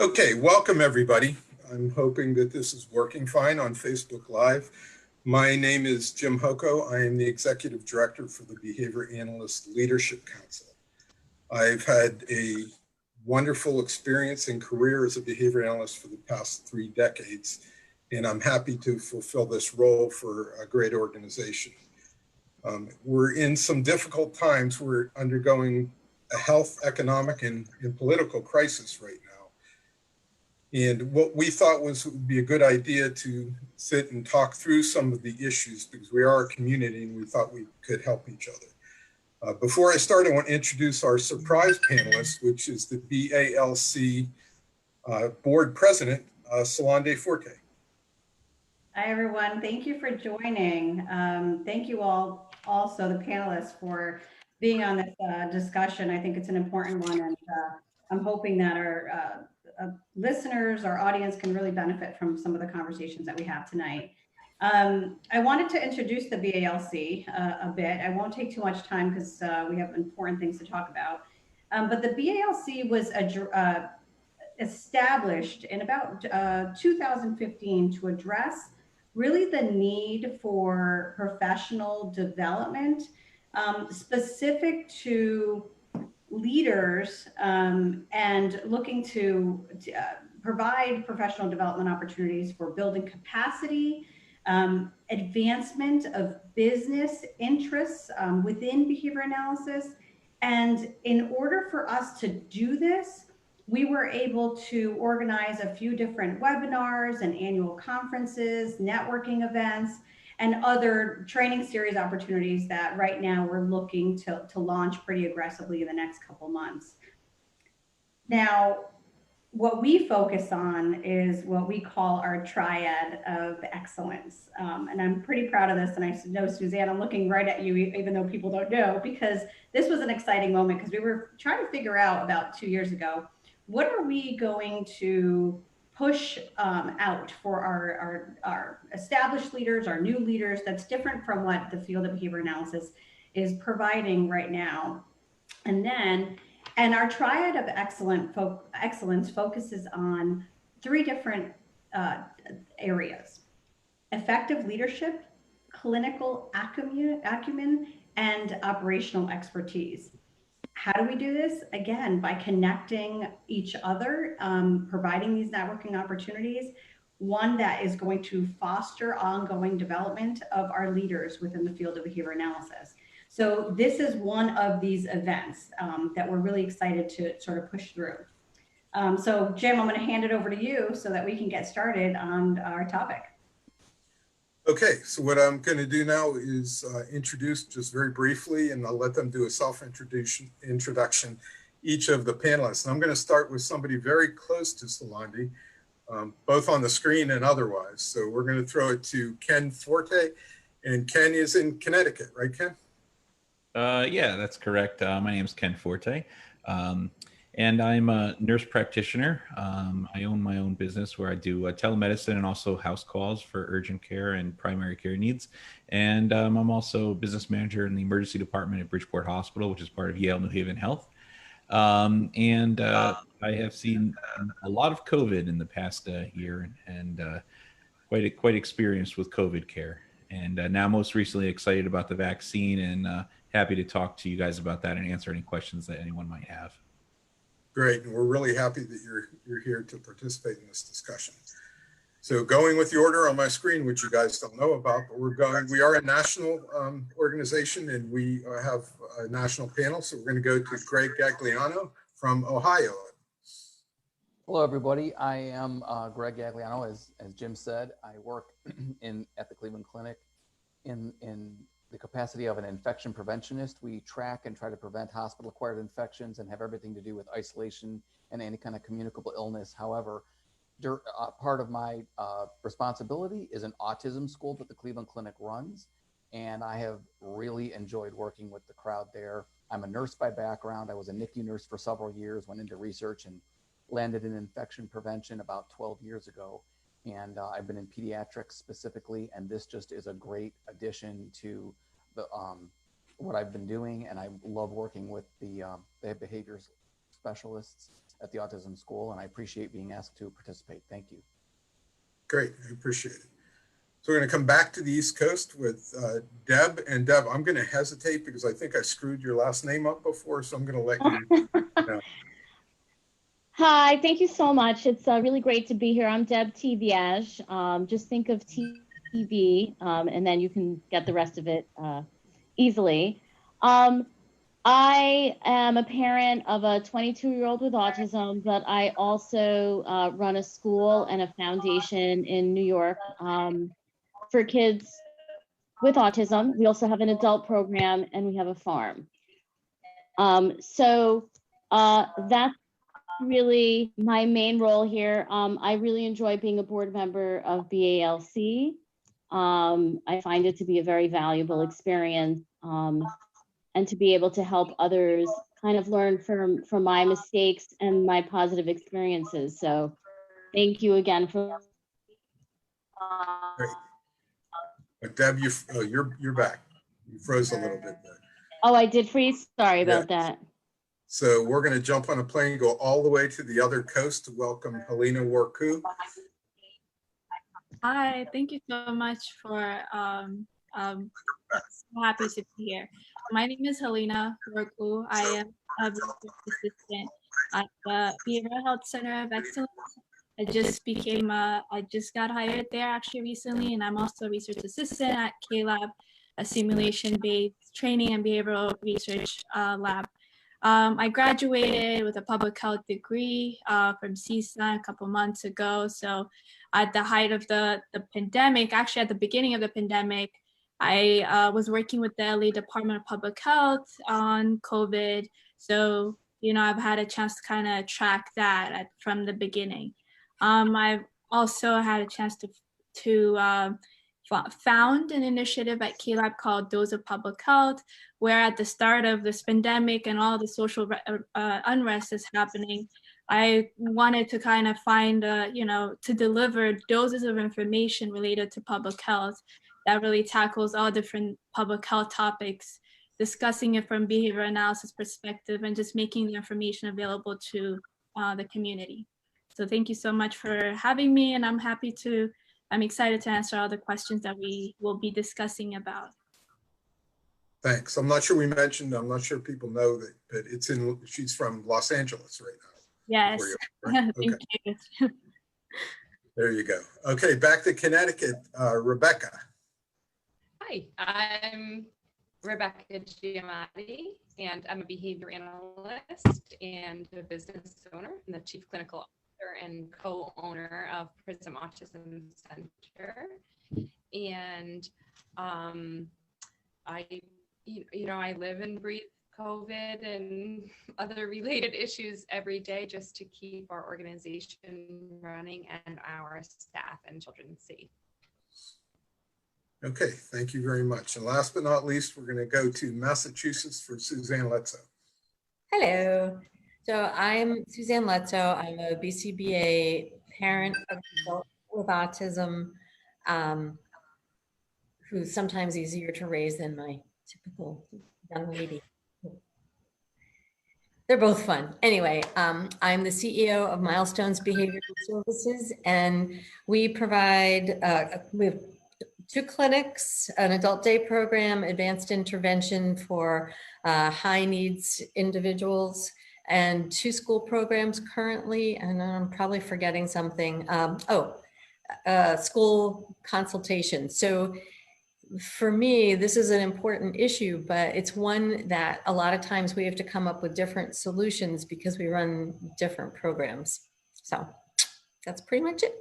Okay, welcome everybody. I'm hoping that this is working fine on Facebook Live. My name is Jim Hoko. I am the Executive Director for the Behavior Analyst Leadership Council. I've had a wonderful experience and career as a behavior analyst for the past 3 decades, and I'm happy to fulfill this role for a great organization. We're in some difficult times. We're undergoing a health, economic, and political crisis right now. And what we thought would be a good idea to sit and talk through some of the issues, because we are a community and we thought we could help each other. Before I start, I want to introduce our surprise panelist, which is the BALC board president, Solange Forte. Hi, everyone. Thank you for joining. Thank you all, also the panelists, for being on this discussion. I think it's an important one, and I'm hoping that our listeners, our audience, can really benefit from some of the conversations that we have tonight. I wanted to introduce the BALC a bit. I won't take too much time because we have important things to talk about. But the BALC was established in about 2015 to address really the need for professional development specific to leaders and looking to provide professional development opportunities for building capacity, advancement of business interests within behavior analysis. And in order for us to do this, we were able to organize a few different webinars and annual conferences, networking events, and other training series opportunities that right now we're looking to launch pretty aggressively in the next couple months. Now, what we focus on is what we call our Triad of Excellence. And I'm pretty proud of this. And I know, Suzanne, I'm looking right at you, even though people don't know, because this was an exciting moment, because we were trying to figure out about 2 years ago, what are we going to push out for our established leaders, our new leaders, that's different from what the field of behavior analysis is providing right now. And our Triad of Excellence focuses on 3 different areas: effective leadership, clinical acumen, and operational expertise. How do we do this? Again, by connecting each other, providing these networking opportunities, one that is going to foster ongoing development of our leaders within the field of behavior analysis. So this is one of these events that we're really excited to sort of push through. So Jim, I'm going to hand it over to you so that we can get started on our topic. Okay, so what I'm going to do now is introduce just very briefly, and I'll let them do a self-introduction, each of the panelists. And I'm going to start with somebody very close to Solange, both on the screen and otherwise. So we're going to throw it to Ken Forte, and Ken is in Connecticut, right, Ken? Yeah, that's correct. My name is Ken Forte, and I'm a nurse practitioner. I own my own business where I do telemedicine and also house calls for urgent care and primary care needs. And I'm also business manager in the emergency department at Bridgeport Hospital, which is part of Yale New Haven Health. I have seen a lot of COVID in the past year, and quite experienced with COVID care. And now most recently excited about the vaccine, and happy to talk to you guys about that and answer any questions that anyone might have. Great, and we're really happy that you're here to participate in this discussion. So going with the order on my screen, which you guys don't know about, but we are a national organization, and we have a national panel. So we're going to go to Greg Gagliano from Ohio. Hello, everybody. I am Greg Gagliano. As Jim said, I work at the Cleveland Clinic in the capacity of an infection preventionist. We track and try to prevent hospital-acquired infections and have everything to do with isolation and any kind of communicable illness. However, part of my responsibility is an autism school that the Cleveland Clinic runs, and I have really enjoyed working with the crowd there. I'm a nurse by background. I was a NICU nurse for several years, went into research, and landed in infection prevention about 12 years ago. And I've been in pediatrics specifically, and this just is a great addition to the what I've been doing. And I love working with the behaviors specialists at the autism school, and I appreciate being asked to participate. Thank you. Great, I appreciate it. So we're going to come back to the East Coast with Deb. And Deb, I'm going to hesitate because I think I screwed your last name up before, so I'm going to let you know. Hi, thank you so much. It's really great to be here. I'm Deb Tiviage. Just think of TV, and then you can get the rest of it easily. I am a parent of a 22-year-old with autism, but I also run a school and a foundation in New York for kids with autism. We also have an adult program, and we have a farm. So that's really my main role here. I really enjoy being a board member of BALC. I find it to be a very valuable experience, and to be able to help others kind of learn from my mistakes and my positive experiences. So thank you again for. Great. But Deb, you're back. You froze a little bit there. Oh, I did freeze. Sorry about that. So we're going to jump on a plane, go all the way to the other coast to welcome Helena Warku. Hi, thank you so much for so happy to be here. My name is Helena Warku. I am a research assistant at the Behavioral Health Center of Excellence. I just got hired there actually recently, and I'm also a research assistant at K-Lab, a simulation-based training and behavioral research lab. I graduated with a public health degree from CSUN a couple months ago. So at the height of the pandemic, actually at the beginning of the pandemic, I was working with the LA Department of Public Health on COVID. So, you know, I've had a chance to kind of track that from the beginning. I've also had a chance to found an initiative at K-Lab called Dose of Public Health, where at the start of this pandemic and all the social unrest is happening, I wanted to kind of find, to deliver doses of information related to public health that really tackles all different public health topics, discussing it from behavior analysis perspective and just making the information available to the community. So thank you so much for having me, and I'm excited to answer all the questions that we will be discussing about. Thanks. I'm not sure people know that, but she's from Los Angeles right now. Yes. Right? Thank Okay. you. There you go. Okay, back to Connecticut, Rebecca. Hi, I'm Rebecca Giamatti, and I'm a behavior analyst and a business owner and the chief clinical officer and co-owner of Prism Autism Center. And I live and breathe COVID and other related issues every day just to keep our organization running and our staff and children safe. Okay, thank you very much. And last but not least, we're going to go to Massachusetts for Suzanne Letzo. Hello. So I'm Suzanne Letzo. I'm a BCBA parent of adult with autism, who's sometimes easier to raise than my typical young lady. They're both fun. Anyway, I'm the CEO of Milestones Behavioral Services, and we provide, we have 2 clinics, an adult day program, advanced intervention for high needs individuals, and 2 school programs currently, and I'm probably forgetting something. School consultation. So for me, this is an important issue, but it's one that a lot of times we have to come up with different solutions because we run different programs. So that's pretty much it.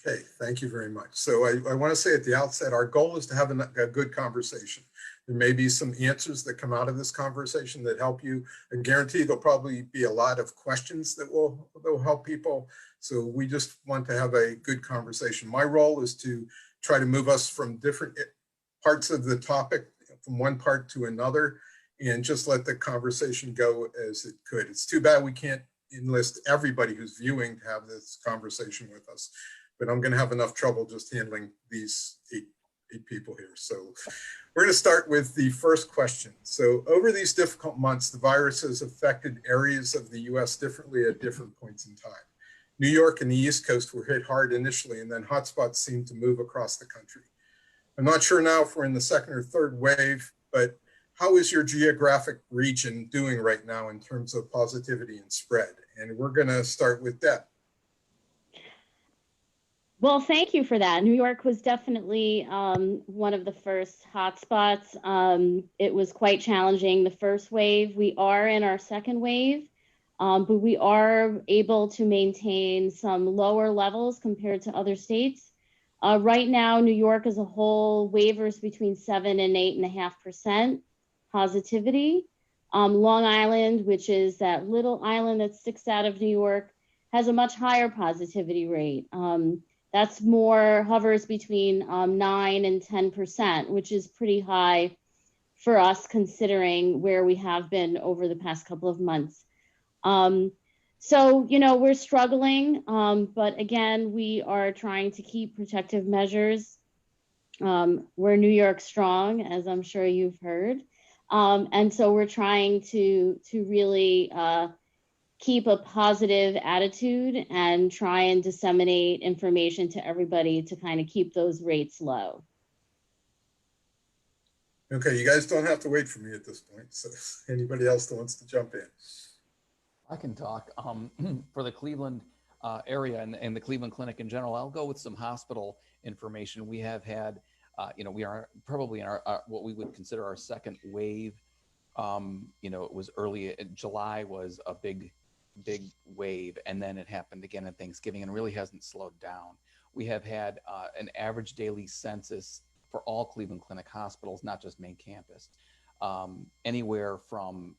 Okay, thank you very much. So I want to say at the outset, our goal is to have a good conversation. There may be some answers that come out of this conversation that help you. I guarantee there'll probably be a lot of questions that will help people. So we just want to have a good conversation. My role is to try to move us from different parts of the topic, from one part to another, and just let the conversation go as it could. It's too bad we can't enlist everybody who's viewing to have this conversation with us, but I'm going to have enough trouble just handling these great people here. So we're going to start with the first question. So over these difficult months, the virus has affected areas of the US differently at different points in time. New York and the East Coast were hit hard initially, and then hotspots seemed to move across the country. I'm not sure now if we're in the second or third wave, but how is your geographic region doing right now in terms of positivity and spread? And we're going to start with Deb. Well, thank you for that. New York was definitely one of the first hotspots. It was quite challenging, the first wave. We are in our second wave, but we are able to maintain some lower levels compared to other states. Right now, New York as a whole wavers between 7 and 8.5% positivity. Long Island, which is that little island that sticks out of New York, has a much higher positivity rate. That's more, hovers between 9 and 10%, which is pretty high for us considering where we have been over the past couple of months. So, you know, we're struggling, but again, we are trying to keep protective measures. We're New York strong, as I'm sure you've heard. And so we're trying to really keep a positive attitude and try and disseminate information to everybody to kind of keep those rates low. Okay, you guys don't have to wait for me at this point. So anybody else that wants to jump in? I can talk. For the Cleveland area and the Cleveland Clinic in general, I'll go with some hospital information. We have had, you know, we are probably in our what we would consider our second wave. You know, it was early, July was a big wave, and then it happened again at Thanksgiving and really hasn't slowed down. We have had an average daily census for all Cleveland Clinic hospitals, not just main campus. Anywhere from,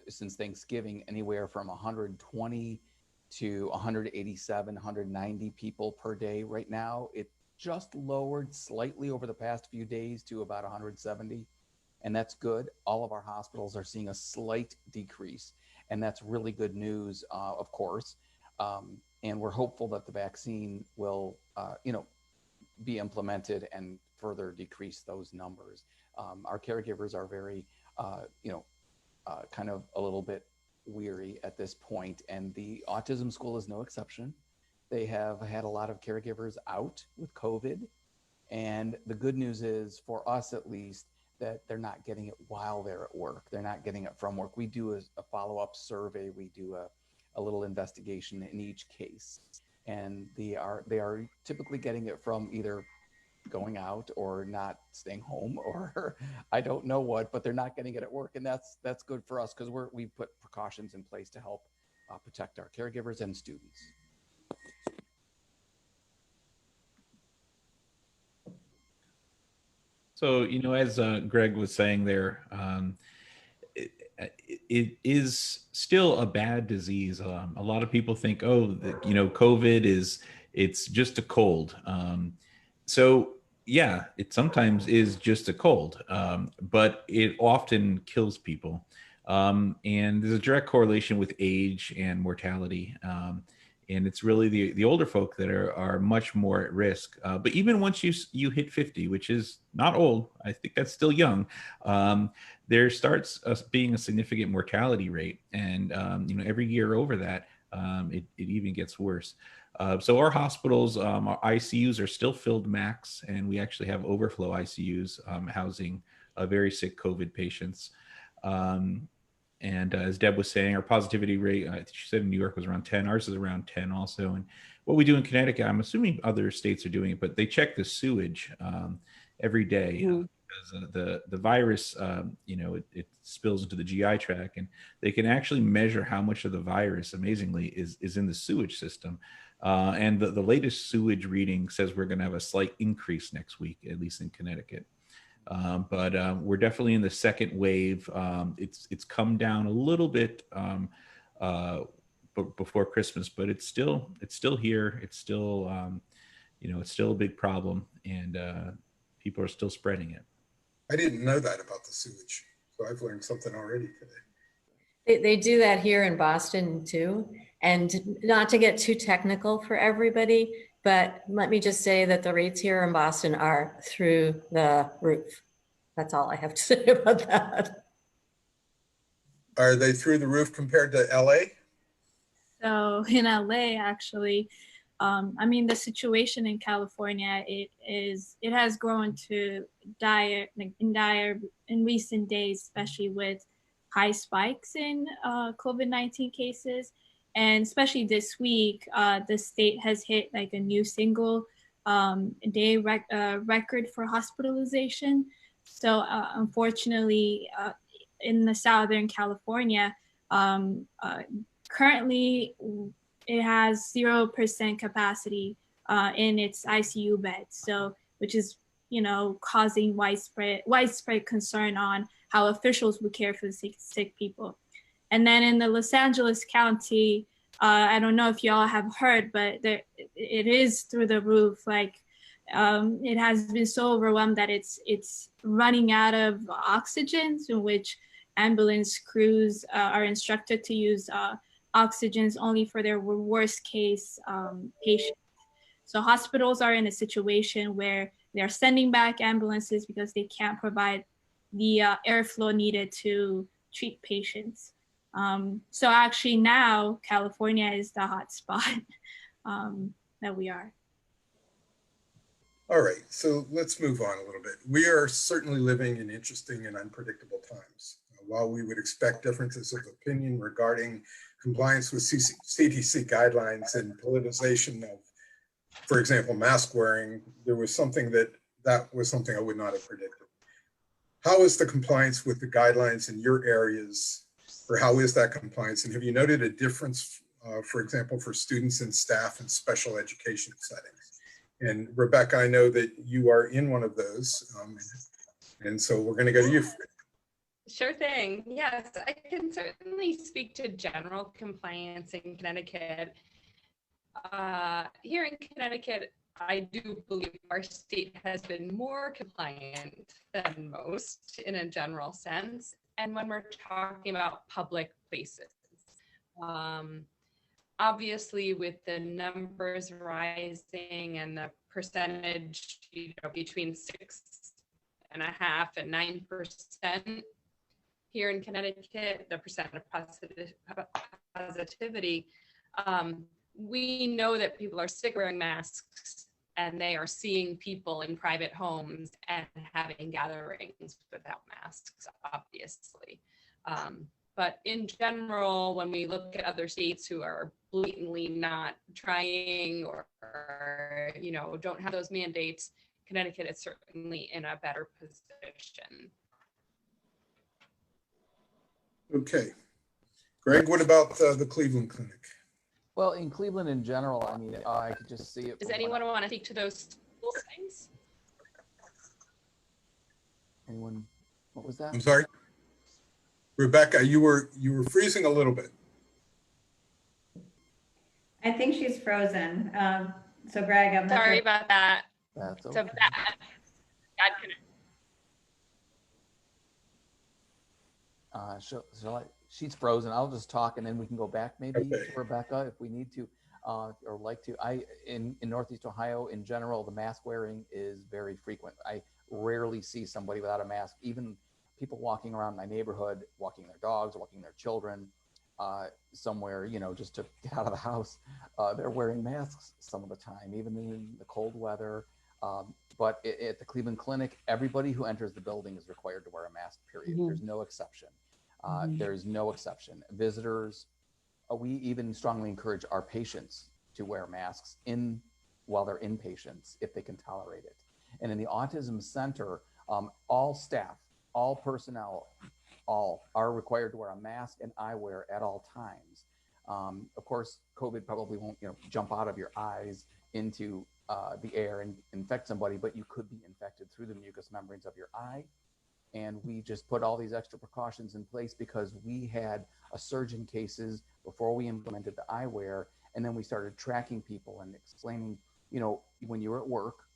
since Thanksgiving, anywhere from 120 to 187, 190 people per day. Right now, it just lowered slightly over the past few days to about 170, and that's good. All of our hospitals are seeing a slight decrease, and that's really good news, of course. And we're hopeful that the vaccine will, you know, be implemented and further decrease those numbers. Our caregivers are very, you know, kind of a little bit weary at this point, and the autism school is no exception. They have had a lot of caregivers out with COVID, and the good news is, for us at least, that they're not getting it while they're at work. They're not getting it from work. We do a follow-up survey. We do a little investigation in each case, and they are typically getting it from either going out or not staying home, or I don't know what, but they're not getting it at work. And that's good for us, because we put precautions in place to help protect our caregivers and students. So, you know, as Greg was saying there, it is still a bad disease. A lot of people think, oh, you know, COVID it's just a cold. So yeah, it sometimes is just a cold, but it often kills people. And there's a direct correlation with age and mortality. And it's really the older folk that are much more at risk. But even once you hit 50, which is not old, I think that's still young, there starts being a significant mortality rate. And you know, every year over that, it even gets worse. So our hospitals, our ICUs are still filled max, and we actually have overflow ICUs housing very sick COVID patients. And as Deb was saying, our positivity rate, she said in New York was around 10. Ours is around 10 also. And what we do in Connecticut, I'm assuming other states are doing it, but they check the sewage every day. Because the virus, you know, it spills into the GI tract, and they can actually measure how much of the virus, amazingly, is in the sewage system. And the latest sewage reading says we're going to have a slight increase next week, at least in Connecticut. But we're definitely in the second wave. It's come down a little bit before Christmas, but it's still here. It's still you know, it's still a big problem, and people are still spreading it. I didn't know that about the sewage, so I've learned something already today. They do that here in Boston too. And not to get too technical for everybody, But let me just say that the rates here in Boston are through the roof. That's all I have to say about that. Are they through the roof compared to LA? So in LA, actually, I mean, the situation in California, it has grown to dire in recent days, especially with high spikes in COVID-19 cases. And especially this week, the state has hit like a new single day record for hospitalization. So unfortunately, in the Southern California, currently it has 0% capacity in its ICU beds. So, which is, you know, causing widespread concern on how officials would care for the sick people. And then in the Los Angeles County, I don't know if y'all have heard, but it is through the roof. Like it has been so overwhelmed that it's running out of oxygen, in which ambulance crews are instructed to use oxygens only for their worst case patients. So hospitals are in a situation where they're sending back ambulances because they can't provide the airflow needed to treat patients. So actually now California is the hot spot that we are. All right, so let's move on a little bit. We are certainly living in interesting and unpredictable times. While we would expect differences of opinion regarding compliance with CDC guidelines and politicization of, for example, mask wearing, there was something that was something I would not have predicted. How is the compliance with the guidelines in your areas, or how is that compliance? And have you noted a difference, for example, for students and staff in special education settings? And Rebecca, I know that you are in one of those, and so we're going to go to you. Sure thing. Yes, I can certainly speak to general compliance in Connecticut. Here in Connecticut, I do believe our state has been more compliant than most in a general sense. And when we're talking about public places, obviously with the numbers rising and the percentage, between 6.5% and 9% here in Connecticut, the percent of positivity, we know that people are sick wearing masks and they are seeing people in private homes and having gatherings without masks, obviously. But in general, when we look at other states who are blatantly not trying or don't have those mandates, Connecticut is certainly in a better position. Okay. Greg, what about the Cleveland Clinic? Well, in Cleveland in general, I mean, I could just see it. Does anyone want to speak to those things? Anyone? What was that? I'm sorry, Rebecca, you were freezing a little bit. I think she's frozen. So Greg, I'm sorry about that. That's okay. So shall I? She's frozen. I'll just talk and then we can go back maybe Okay. to Rebecca if we need to or like to. In Northeast Ohio in general, the mask wearing is very frequent. I rarely see somebody without a mask, even people walking around my neighborhood, walking their dogs, walking their children somewhere, just to get out of the house. They're wearing masks some of the time, even in the cold weather. But at the Cleveland Clinic, everybody who enters the building is required to wear a mask, period. Mhm. There's no exception. There's no exception. Visitors, we even strongly encourage our patients to wear masks while they're inpatients if they can tolerate it. And in the Autism Center, all staff, all personnel, all are required to wear a mask and eyewear at all times. Of course, COVID probably won't jump out of your eyes into the air and infect somebody, but you could be infected through the mucous membranes of your eye. And we just put all these extra precautions in place because we had a surge in cases before we implemented the eyewear. And then we started tracking people and explaining, when you're at work,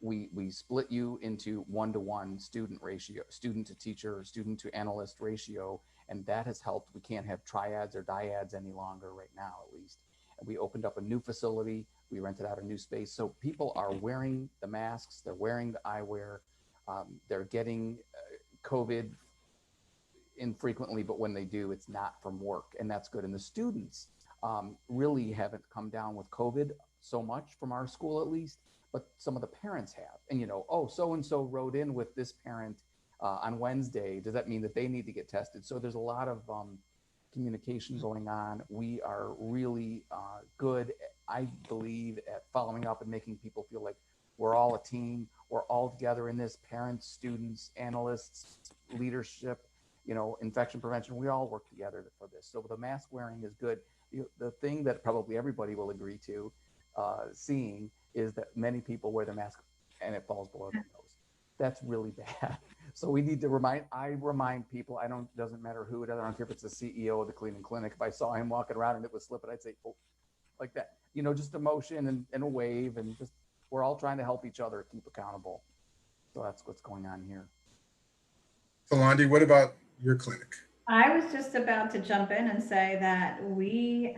we split you into 1-to-1 student ratio, student to teacher, student to analyst ratio. And that has helped. We can't have triads or dyads any longer right now, at least. And we opened up a new facility. We rented out a new space. So people are wearing the masks, they're wearing the eyewear, they're getting COVID infrequently, but when they do, it's not from work, and that's good. And the students really haven't come down with COVID so much from our school, at least, but some of the parents have. And, you know, oh, so-and-so wrote in with this parent on Wednesday. Does that mean that they need to get tested? So there's a lot of communication going on. We are really good, I believe, at following up and making people feel like we're all a team. We're all together in this, parents, students, analysts, leadership, you know, infection prevention. We all work together for this. So the mask wearing is good. The thing that probably everybody will agree to seeing is that many people wear the mask and it falls below their nose. That's really bad. So we need to remind people, doesn't matter who it is, I don't care if it's the CEO of the Cleveland Clinic. If I saw him walking around and it was slipping, I'd say, oh, like that, you know, just a motion and a wave, and just, we're all trying to help each other keep accountable. So that's what's going on here. Philandi, what about your clinic? I was just about to jump in and say that we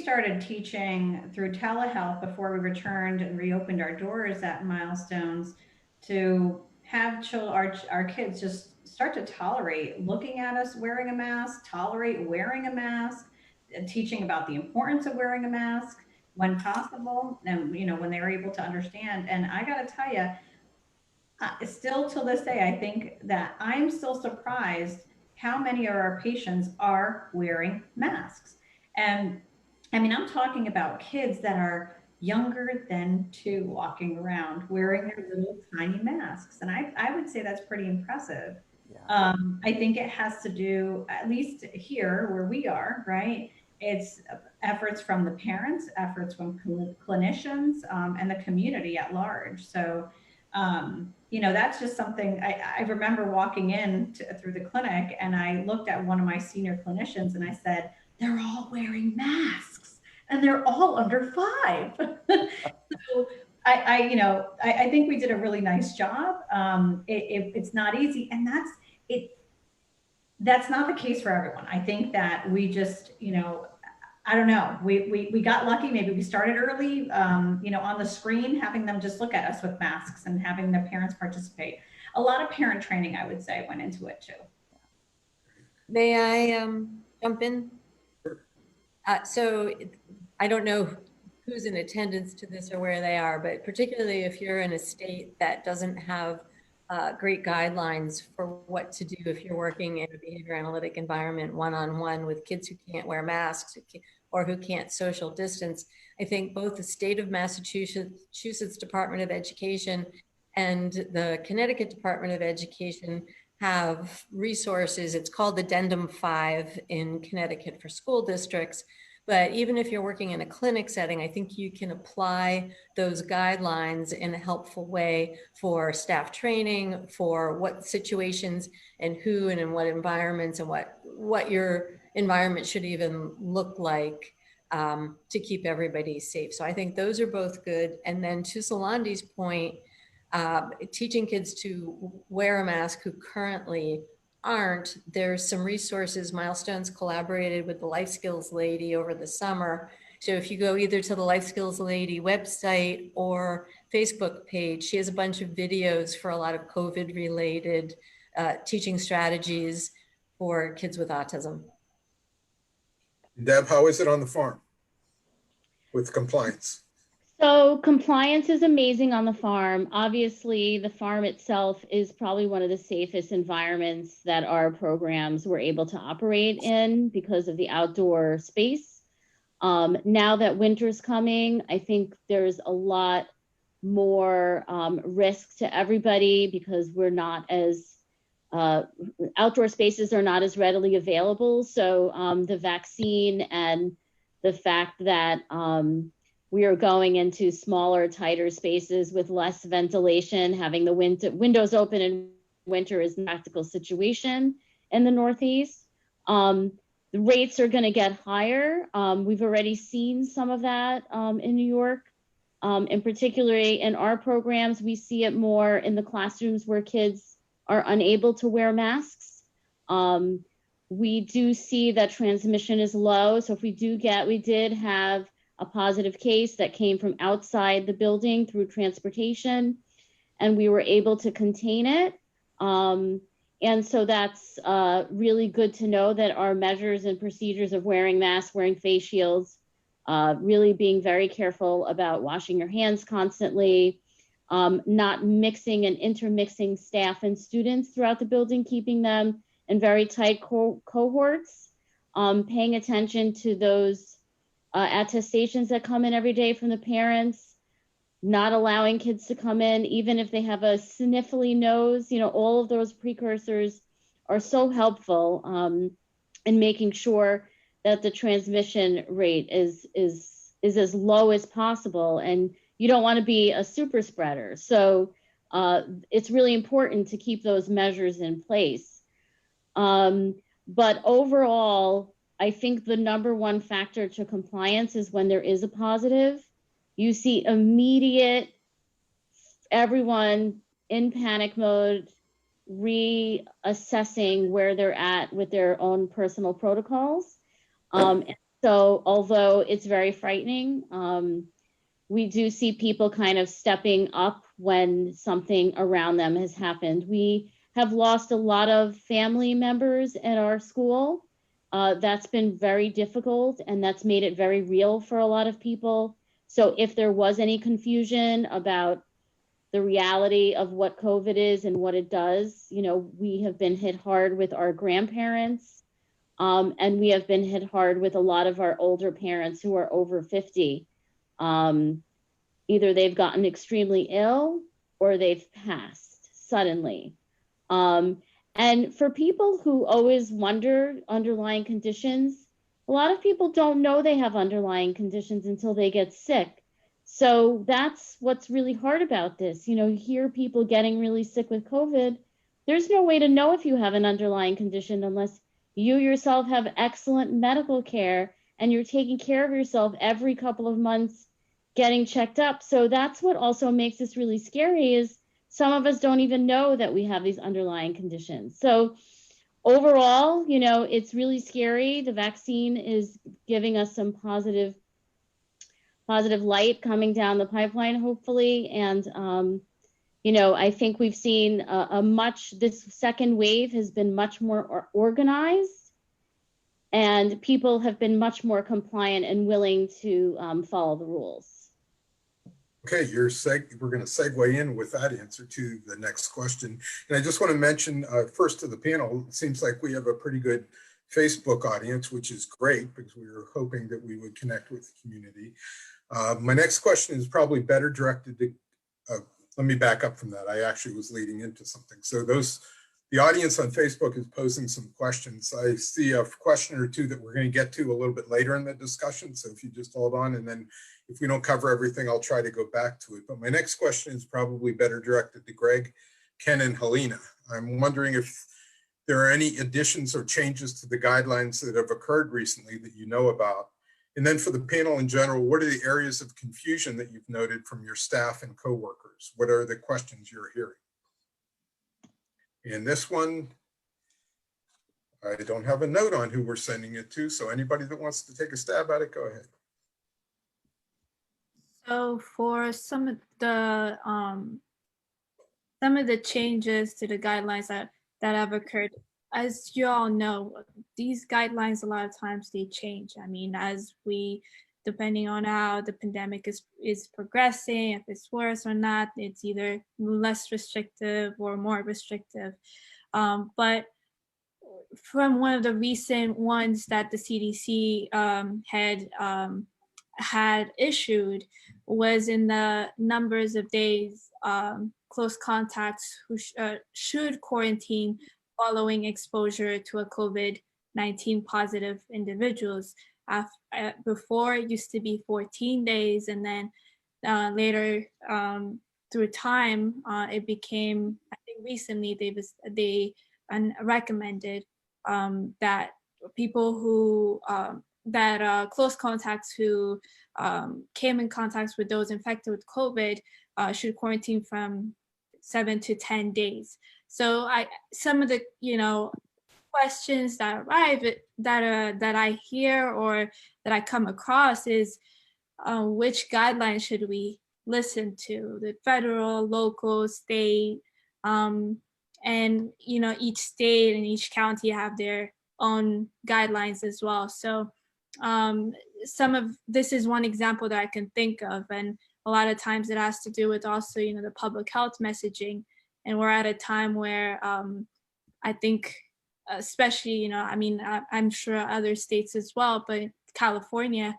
started teaching through telehealth before we returned and reopened our doors at Milestones to have our kids just start to tolerate looking at us wearing a mask, tolerate wearing a mask, teaching about the importance of wearing a mask when possible, and, you know, when they're able to understand. And I got to tell you, still till this day, I think that I'm still surprised how many of our patients are wearing masks. And I mean, I'm talking about kids that are younger than 2 walking around wearing their little tiny masks. And I would say that's pretty impressive. Yeah. I think it has to do, at least here where we are, right? It's efforts from the parents, efforts from clinicians, and the community at large. So, you know, that's just something I remember walking in through the clinic, and I looked at one of my senior clinicians and I said, they're all wearing masks and they're all under 5. So I think we did a really nice job. It's not easy, and that's not the case for everyone. I think that we just, you know, I don't know. We got lucky. Maybe we started early, you know, on the screen, having them just look at us with masks and having the parents participate. A lot of parent training, I would say, went into it too. May I jump in? So I don't know who's in attendance to this or where they are, but particularly if you're in a state that doesn't have great guidelines for what to do if you're working in a behavior analytic environment one-on-one with kids who can't wear masks or who can't social distance. I think both the state of Massachusetts Department of Education and the Connecticut Department of Education have resources. It's called Addendum 5 in Connecticut for school districts. But even if you're working in a clinic setting, I think you can apply those guidelines in a helpful way for staff training, for what situations and who and in what environments, and what your environment should even look like to keep everybody safe. So I think those are both good. And then to Solandi's point, teaching kids to wear a mask who currently aren't, there's some resources. Milestones collaborated with the Life Skills Lady over the summer. So if you go either to the Life Skills Lady website or Facebook page, she has a bunch of videos for a lot of COVID related teaching strategies for kids with autism. Deb, how is it on the farm with compliance? So compliance is amazing on the farm. Obviously, the farm itself is probably one of the safest environments that our programs were able to operate in because of the outdoor space. Now that winter's coming, I think there's a lot more risk to everybody because we're not as, outdoor spaces are not as readily available. So the vaccine and the fact that we are going into smaller, tighter spaces with less ventilation, having the windows open in winter is a practical situation in the Northeast. The rates are going to get higher. We've already seen some of that in New York. In particular, in our programs, we see it more in the classrooms where kids are unable to wear masks. We do see that transmission is low. So if we did have a positive case that came from outside the building through transportation, and we were able to contain it. And so that's really good to know that our measures and procedures of wearing masks, wearing face shields, really being very careful about washing your hands constantly, not mixing and intermixing staff and students throughout the building, keeping them in very tight cohorts, paying attention to those attestations that come in every day from the parents, not allowing kids to come in, even if they have a sniffly nose. All of those precursors are so helpful in making sure that the transmission rate is as low as possible. And you don't want to be a super spreader. So it's really important to keep those measures in place. But overall, I think the number one factor to compliance is when there is a positive. You see immediate, everyone in panic mode, reassessing where they're at with their own personal protocols. And so although it's very frightening, we do see people kind of stepping up when something around them has happened. We have lost a lot of family members at our school. That's been very difficult, and that's made it very real for a lot of people. So if there was any confusion about the reality of what COVID is and what it does, we have been hit hard with our grandparents, and we have been hit hard with a lot of our older parents who are over 50. Either they've gotten extremely ill or they've passed suddenly. And for people who always wonder underlying conditions, a lot of people don't know they have underlying conditions until they get sick. So that's what's really hard about this. You hear people getting really sick with COVID. There's no way to know if you have an underlying condition unless you yourself have excellent medical care and you're taking care of yourself every couple of months, getting checked up. So that's what also makes this really scary, is some of us don't even know that we have these underlying conditions. So overall, it's really scary. The vaccine is giving us some positive light coming down the pipeline, hopefully. And, I think we've seen this second wave has been much more organized, and people have been much more compliant and willing to follow the rules. Okay, we're going to segue in with that answer to the next question. And I just want to mention first to the panel, it seems like we have a pretty good Facebook audience, which is great because we were hoping that we would connect with the community. My next question is probably better directed to, let me back up from that. I actually was leading into something. So the audience on Facebook is posing some questions. I see a question or two that we're going to get to a little bit later in the discussion. So if you just hold on, and then if we don't cover everything, I'll try to go back to it. But my next question is probably better directed to Greg, Ken, and Helena. I'm wondering if there are any additions or changes to the guidelines that have occurred recently that you know about. And then for the panel in general, what are the areas of confusion that you've noted from your staff and coworkers? What are the questions you're hearing? And this one, I don't have a note on who we're sending it to, so anybody that wants to take a stab at it, go ahead. So for some of the changes to the guidelines that have occurred, as you all know, these guidelines a lot of times they change. I mean, depending on how the pandemic is progressing, if it's worse or not, it's either less restrictive or more restrictive. But from one of the recent ones that the CDC had issued was in the numbers of days close contacts who should quarantine following exposure to a COVID-19 positive individuals. Before it used to be 14 days, and then later through time it became, I think recently they recommended that people who close contacts who came in contact with those infected with COVID should quarantine from 7 to 10 days. So some of the questions that arrive that I hear or that I come across is which guidelines should we listen to, the federal, local, state, and each state and each county have their own guidelines as well. So some of this is one example that I can think of, and a lot of times it has to do with also the public health messaging, and we're at a time where I think especially I'm sure other states as well, but California,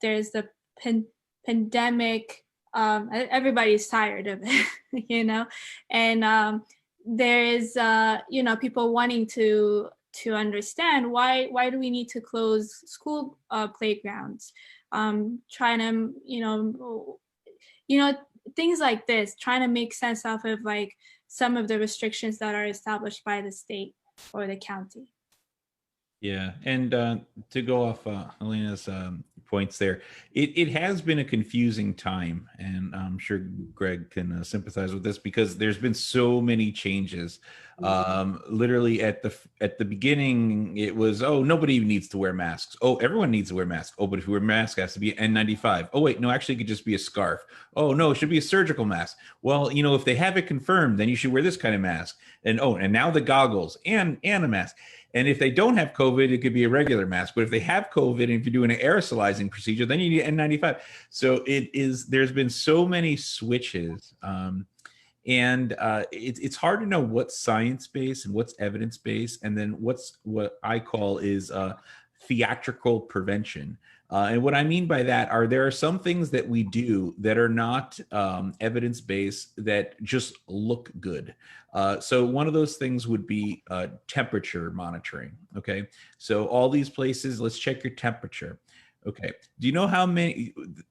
there's the pandemic. Everybody's tired of it, and there is people wanting to understand why do we need to close school playgrounds, trying to things like this, trying to make sense off of like some of the restrictions that are established by the state or the county. Yeah, and to go off Helena's points there, it has been a confusing time, and I'm sure Greg can sympathize with this because there's been so many changes. Literally at the beginning, it was, oh, nobody needs to wear masks. Oh, everyone needs to wear masks. Oh, but if you wear a mask, it has to be an N95. Oh, wait, no, actually, it could just be a scarf. Oh, no, it should be a surgical mask. Well, if they have it confirmed, then you should wear this kind of mask. And now the goggles and a mask. And if they don't have COVID, it could be a regular mask. But if they have COVID, and if you're doing an aerosolizing procedure, then you need N95. So there's been so many switches. And it's hard to know what's science-based and what's evidence-based, and then what I call is theatrical prevention. And what I mean by that there are some things that we do that are not evidence-based that just look good. So one of those things would be temperature monitoring. Okay, so all these places, let's check your temperature. Okay, do you know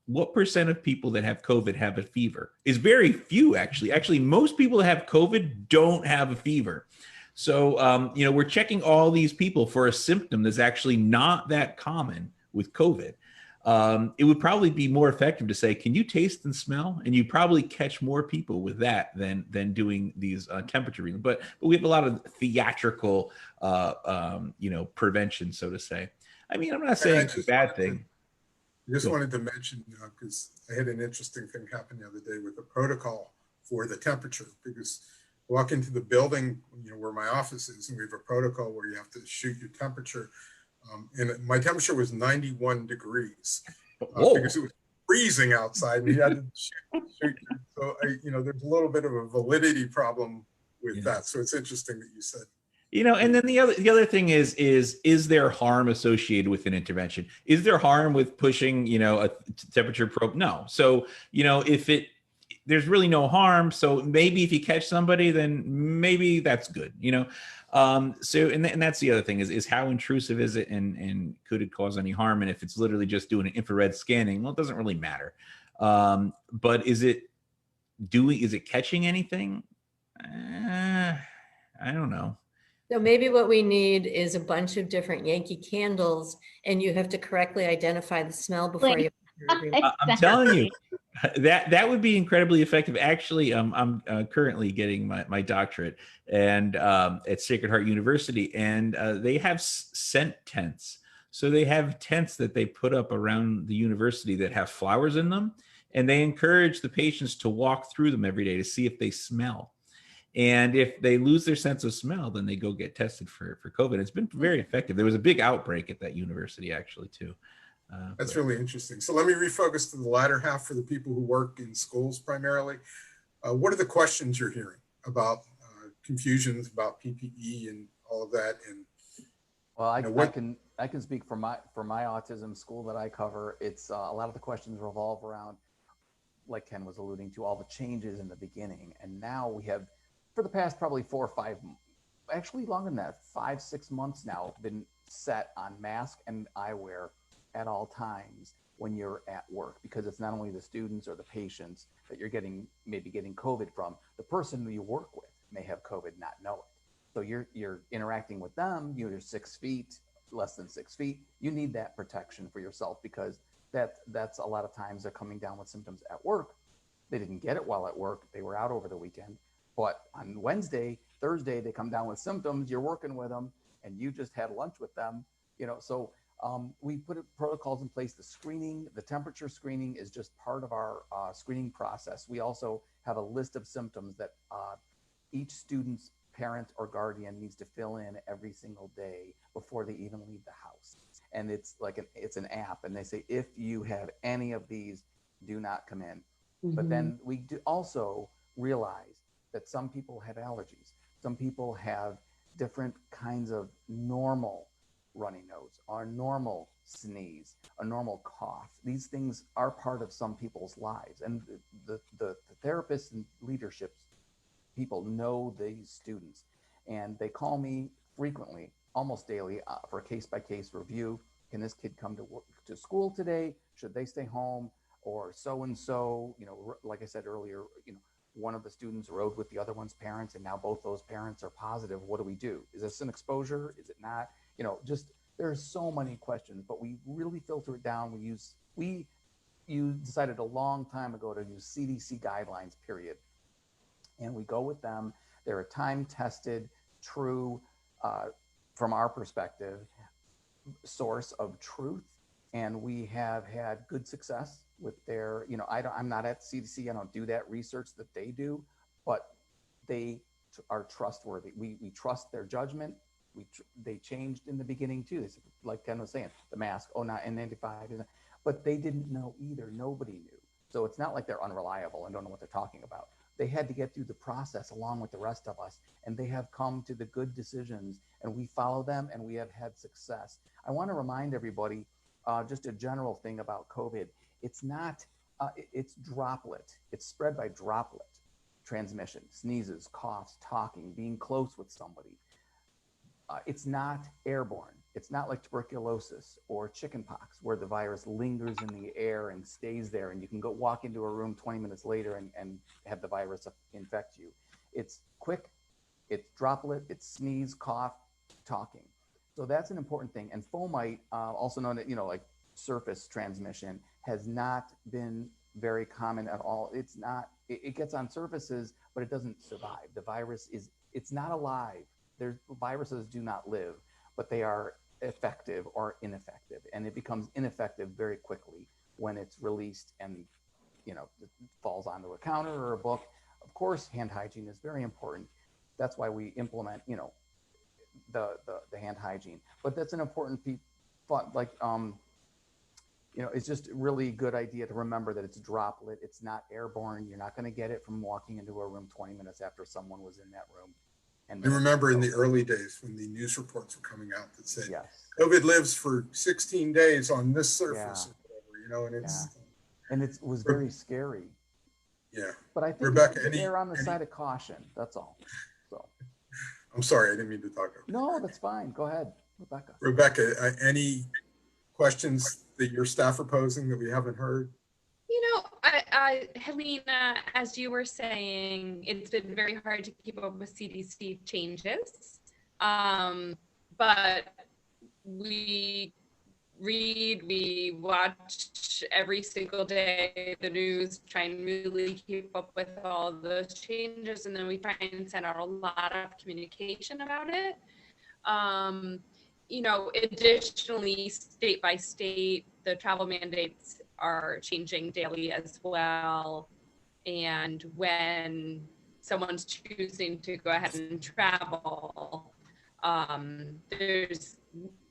what percent of people that have COVID have a fever? Is very few, actually. Actually, most people that have COVID don't have a fever. So, we're checking all these people for a symptom that's actually not that common with COVID. It would probably be more effective to say, can you taste and smell? And you probably catch more people with that than doing these temperature readings. But we have a lot of theatrical, prevention, so to say. I mean, I'm not saying it's a bad thing. I just wanted to mention, because I had an interesting thing happen the other day with the protocol for the temperature, because I walk into the building, where my office is, and we have a protocol where you have to shoot your temperature. And my temperature was 91 degrees because it was freezing outside, and you had to shoot. So, there's a little bit of a validity problem with that. So it's interesting that you said. And then the other thing is there harm associated with an intervention? Is there harm with pushing, a temperature probe? No. So, there's really no harm. So maybe if you catch somebody, then maybe that's good, So, and that's the other thing is how intrusive is it, and could it cause any harm? And if it's literally just doing an infrared scanning, well, it doesn't really matter. But is it catching anything? I don't know. So maybe what we need is a bunch of different Yankee candles, and you have to correctly identify the smell before you. I'm telling you, that would be incredibly effective. Actually, I'm currently getting my doctorate and at Sacred Heart University, and they have scent tents. So they have tents that they put up around the university that have flowers in them, and they encourage the patients to walk through them every day to see if they smell. And if they lose their sense of smell, then they go get tested for COVID. It's been very effective. There was a big outbreak at that university, actually, too. That's really interesting. So let me refocus to the latter half for the people who work in schools primarily. What are the questions you're hearing about confusions about PPE and all of that? And well, I can speak for my autism school that I cover. It's a lot of the questions revolve around, like Ken was alluding to, all the changes in the beginning, and now we have, for the past probably 4 or 5, actually longer than that, 5-6 months now, been set on mask and eyewear at all times when you're at work, because it's not only the students or the patients that you're maybe getting COVID from, the person who you work with may have COVID, not know it. So you're interacting with them, you're 6 feet, less than 6 feet, you need that protection for yourself, because that's a lot of times they're coming down with symptoms at work. They didn't get it while at work, they were out over the weekend, but on Wednesday, Thursday, they come down with symptoms, you're working with them, and you just had lunch with them, so We put protocols in place. The screening, the temperature screening is just part of our screening process. We also have a list of symptoms that each student's parent or guardian needs to fill in every single day before they even leave the house. And it's like it's an app, and they say, if you have any of these, do not come in. But then we do also realize that some people have allergies. Some people have different kinds of normal runny nose, or normal sneeze, a normal cough. These things are part of some people's lives. And the therapists and leadership people know these students, and they call me frequently, almost daily, for a case-by-case review. Can this kid come to school today? Should they stay home? Or so-and-so, you know, like I said earlier, you know, one of the students rode with the other one's parents, and now both those parents are positive. What do we do? Is this an exposure? Is it not? You know, just there's so many questions, but we really filter it down. You decided a long time ago to use CDC guidelines, period. And we go with them. They're a time-tested, true, from our perspective, source of truth. And we have had good success with their, you know, I'm not at CDC. I don't do that research that they do, but they are trustworthy. We trust their judgment. They changed in the beginning too. They said, like Ken was saying, the mask, not N95, but they didn't know either. Nobody knew. So it's not like they're unreliable and don't know what they're talking about. They had to get through the process along with the rest of us, and they have come to the good decisions, and we follow them, and we have had success. I want to remind everybody, just a general thing about COVID. It's not, it's droplet. It's spread by droplet transmission, sneezes, coughs, talking, being close with somebody. It's not airborne. It's not like tuberculosis or chickenpox, where the virus lingers in the air and stays there, and you can go walk into a room 20 minutes later and have the virus infect you. It's quick, it's droplet, it's sneeze, cough, talking. So that's an important thing. And fomite, also known as, you know, like surface transmission, has not been very common at all. It's not, it gets on surfaces, but it doesn't survive. The virus it's not alive. Viruses do not live, but they are effective or ineffective. And it becomes ineffective very quickly when it's released and, you know, it falls onto a counter or a book. Of course, hand hygiene is very important. That's why we implement, you know, the hand hygiene. But that's an important piece, like, you know, it's just a really good idea to remember that it's a droplet. It's not airborne. You're not going to get it from walking into a room 20 minutes after someone was in that room. And I remember in the early days when the news reports were coming out that said, yes, COVID lives for 16 days on this surface, yeah, or whatever, you know, and it's, and it was very scary. yeah. But I think Rebecca, it's err on the side of caution. That's all. So I'm sorry, I didn't mean to talk over. no, that's fine. Go ahead, Rebecca. Rebecca, any questions that your staff are posing that we haven't heard? You know, Helena, as you were saying, it's been very hard to keep up with CDC changes, but we read, we watch every single day the news, try and really keep up with all those changes, and then we try and send out a lot of communication about it. You know, additionally, state by state, the travel mandates are changing daily as well. And when someone's choosing to go ahead and travel,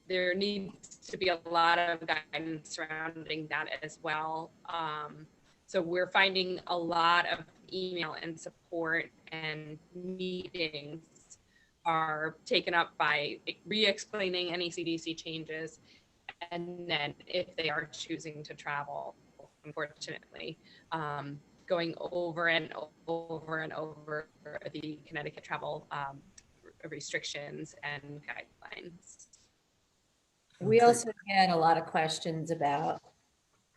there needs to be a lot of guidance surrounding that as well. So we're finding a lot of email and support and meetings are taken up by re-explaining any CDC changes, and then if they are choosing to travel, unfortunately, going over and over and over the Connecticut travel restrictions and guidelines. We also get a lot of questions about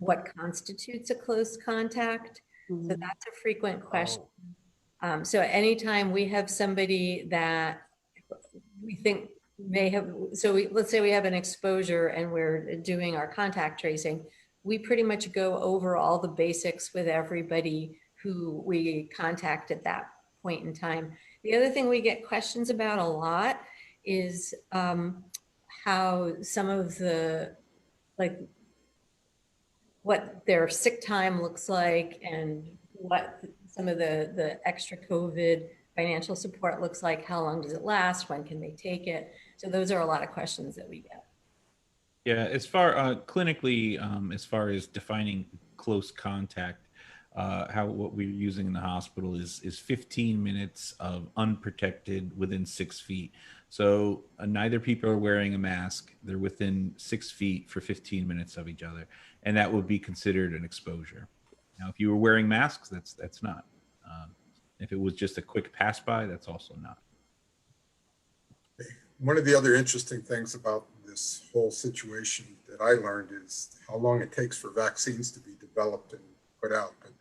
what constitutes a close contact. So that's a frequent question. So anytime we have somebody that we think may have, let's say we have an exposure and we're doing our contact tracing, we pretty much go over all the basics with everybody who we contact at that point in time. The other thing we get questions about a lot is how some of the, like, what their sick time looks like and what some of the extra COVID financial support looks like. How long does it last? When can they take it? So those are a lot of questions that we get. Yeah, as far clinically, as far as defining close contact, how what we're using in the hospital is 15 minutes of unprotected within 6 feet. So neither people are wearing a mask; they're within 6 feet for 15 minutes of each other, and that would be considered an exposure. Now, if you were wearing masks, that's not. If it was just a quick pass by, that's also not. One of the other interesting things about this whole situation that I learned is how long it takes for vaccines to be developed and put out. But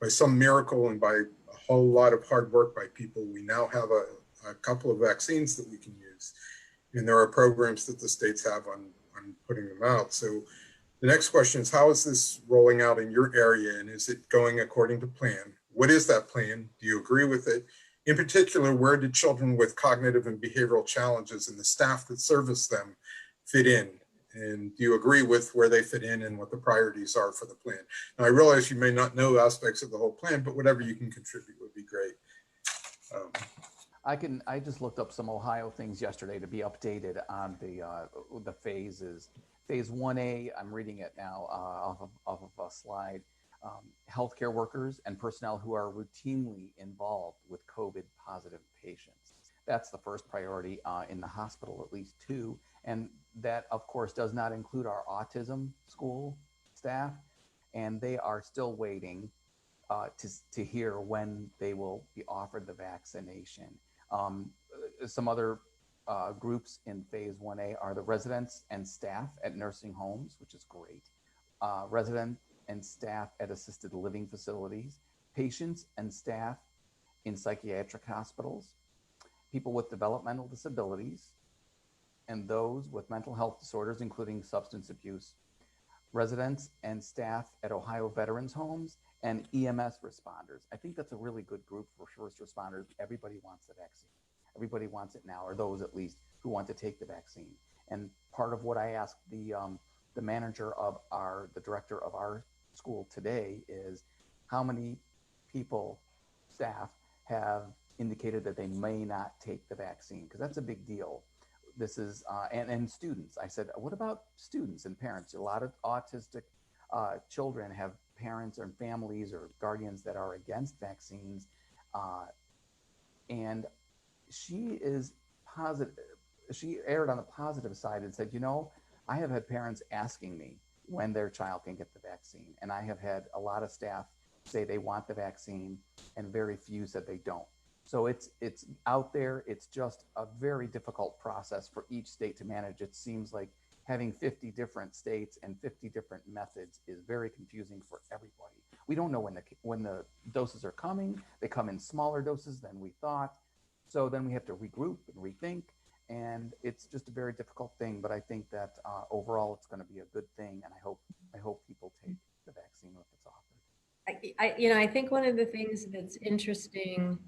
by some miracle and by a whole lot of hard work by people, we now have a couple of vaccines that we can use. And there are programs that the states have on putting them out. So the next question is, how is this rolling out in your area, and is it going according to plan? What is that plan? Do you agree with it? In particular, where did children with cognitive and behavioral challenges and the staff that service them fit in? And do you agree with where they fit in and what the priorities are for the plan? Now, I realize you may not know aspects of the whole plan, but whatever you can contribute would be great. I just looked up some Ohio things yesterday to be updated on the phases. Phase 1A, I'm reading it now off of a slide. Healthcare workers and personnel who are routinely involved with COVID positive patients. That's the first priority in the hospital, at least 2. And that, of course, does not include our autism school staff. And they are still waiting to hear when they will be offered the vaccination. Some other groups in phase 1A are the residents and staff at nursing homes, which is great. Resident and staff at assisted living facilities, patients and staff in psychiatric hospitals, people with developmental disabilities, and those with mental health disorders, including substance abuse, residents and staff at Ohio veterans homes, and EMS responders. I think that's a really good group for first responders. Everybody wants the vaccine. Everybody wants it now, or those at least who want to take the vaccine. And part of what I asked the manager of the director of our school today is how many people, staff, have indicated that they may not take the vaccine, because that's a big deal. This is, and students. I said, what about students and parents? A lot of autistic children have parents or families or guardians that are against vaccines. And she is positive. She erred on the positive side and said, I have had parents asking me when their child can get the vaccine. And I have had a lot of staff say they want the vaccine and very few said they don't. So it's out there. It's just a very difficult process for each state to manage. It seems like having 50 different states and 50 different methods is very confusing for everybody. We don't know when the doses are coming. They come in smaller doses than we thought. So then we have to regroup and rethink. And it's just a very difficult thing, but I think that overall it's going to be a good thing, and I hope people take the vaccine if it's offered. I think one of the things that's interesting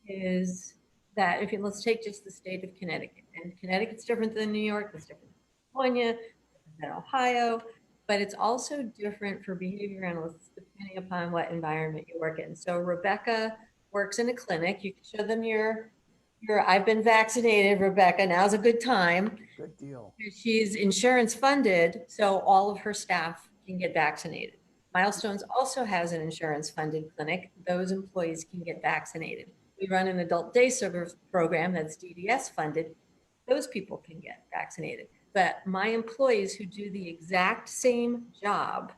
is that let's take just the state of Connecticut, and Connecticut's different than New York, it's different than California, different than Ohio, but it's also different for behavior analysts depending upon what environment you work in. So Rebecca works in a clinic. You can show them your I've been vaccinated, Rebecca. Now's a good time. Good deal. She's insurance funded, so all of her staff can get vaccinated. Milestones also has an insurance funded clinic. Those employees can get vaccinated. We run an adult day service program that's DDS funded. Those people can get vaccinated. But my employees who do the exact same job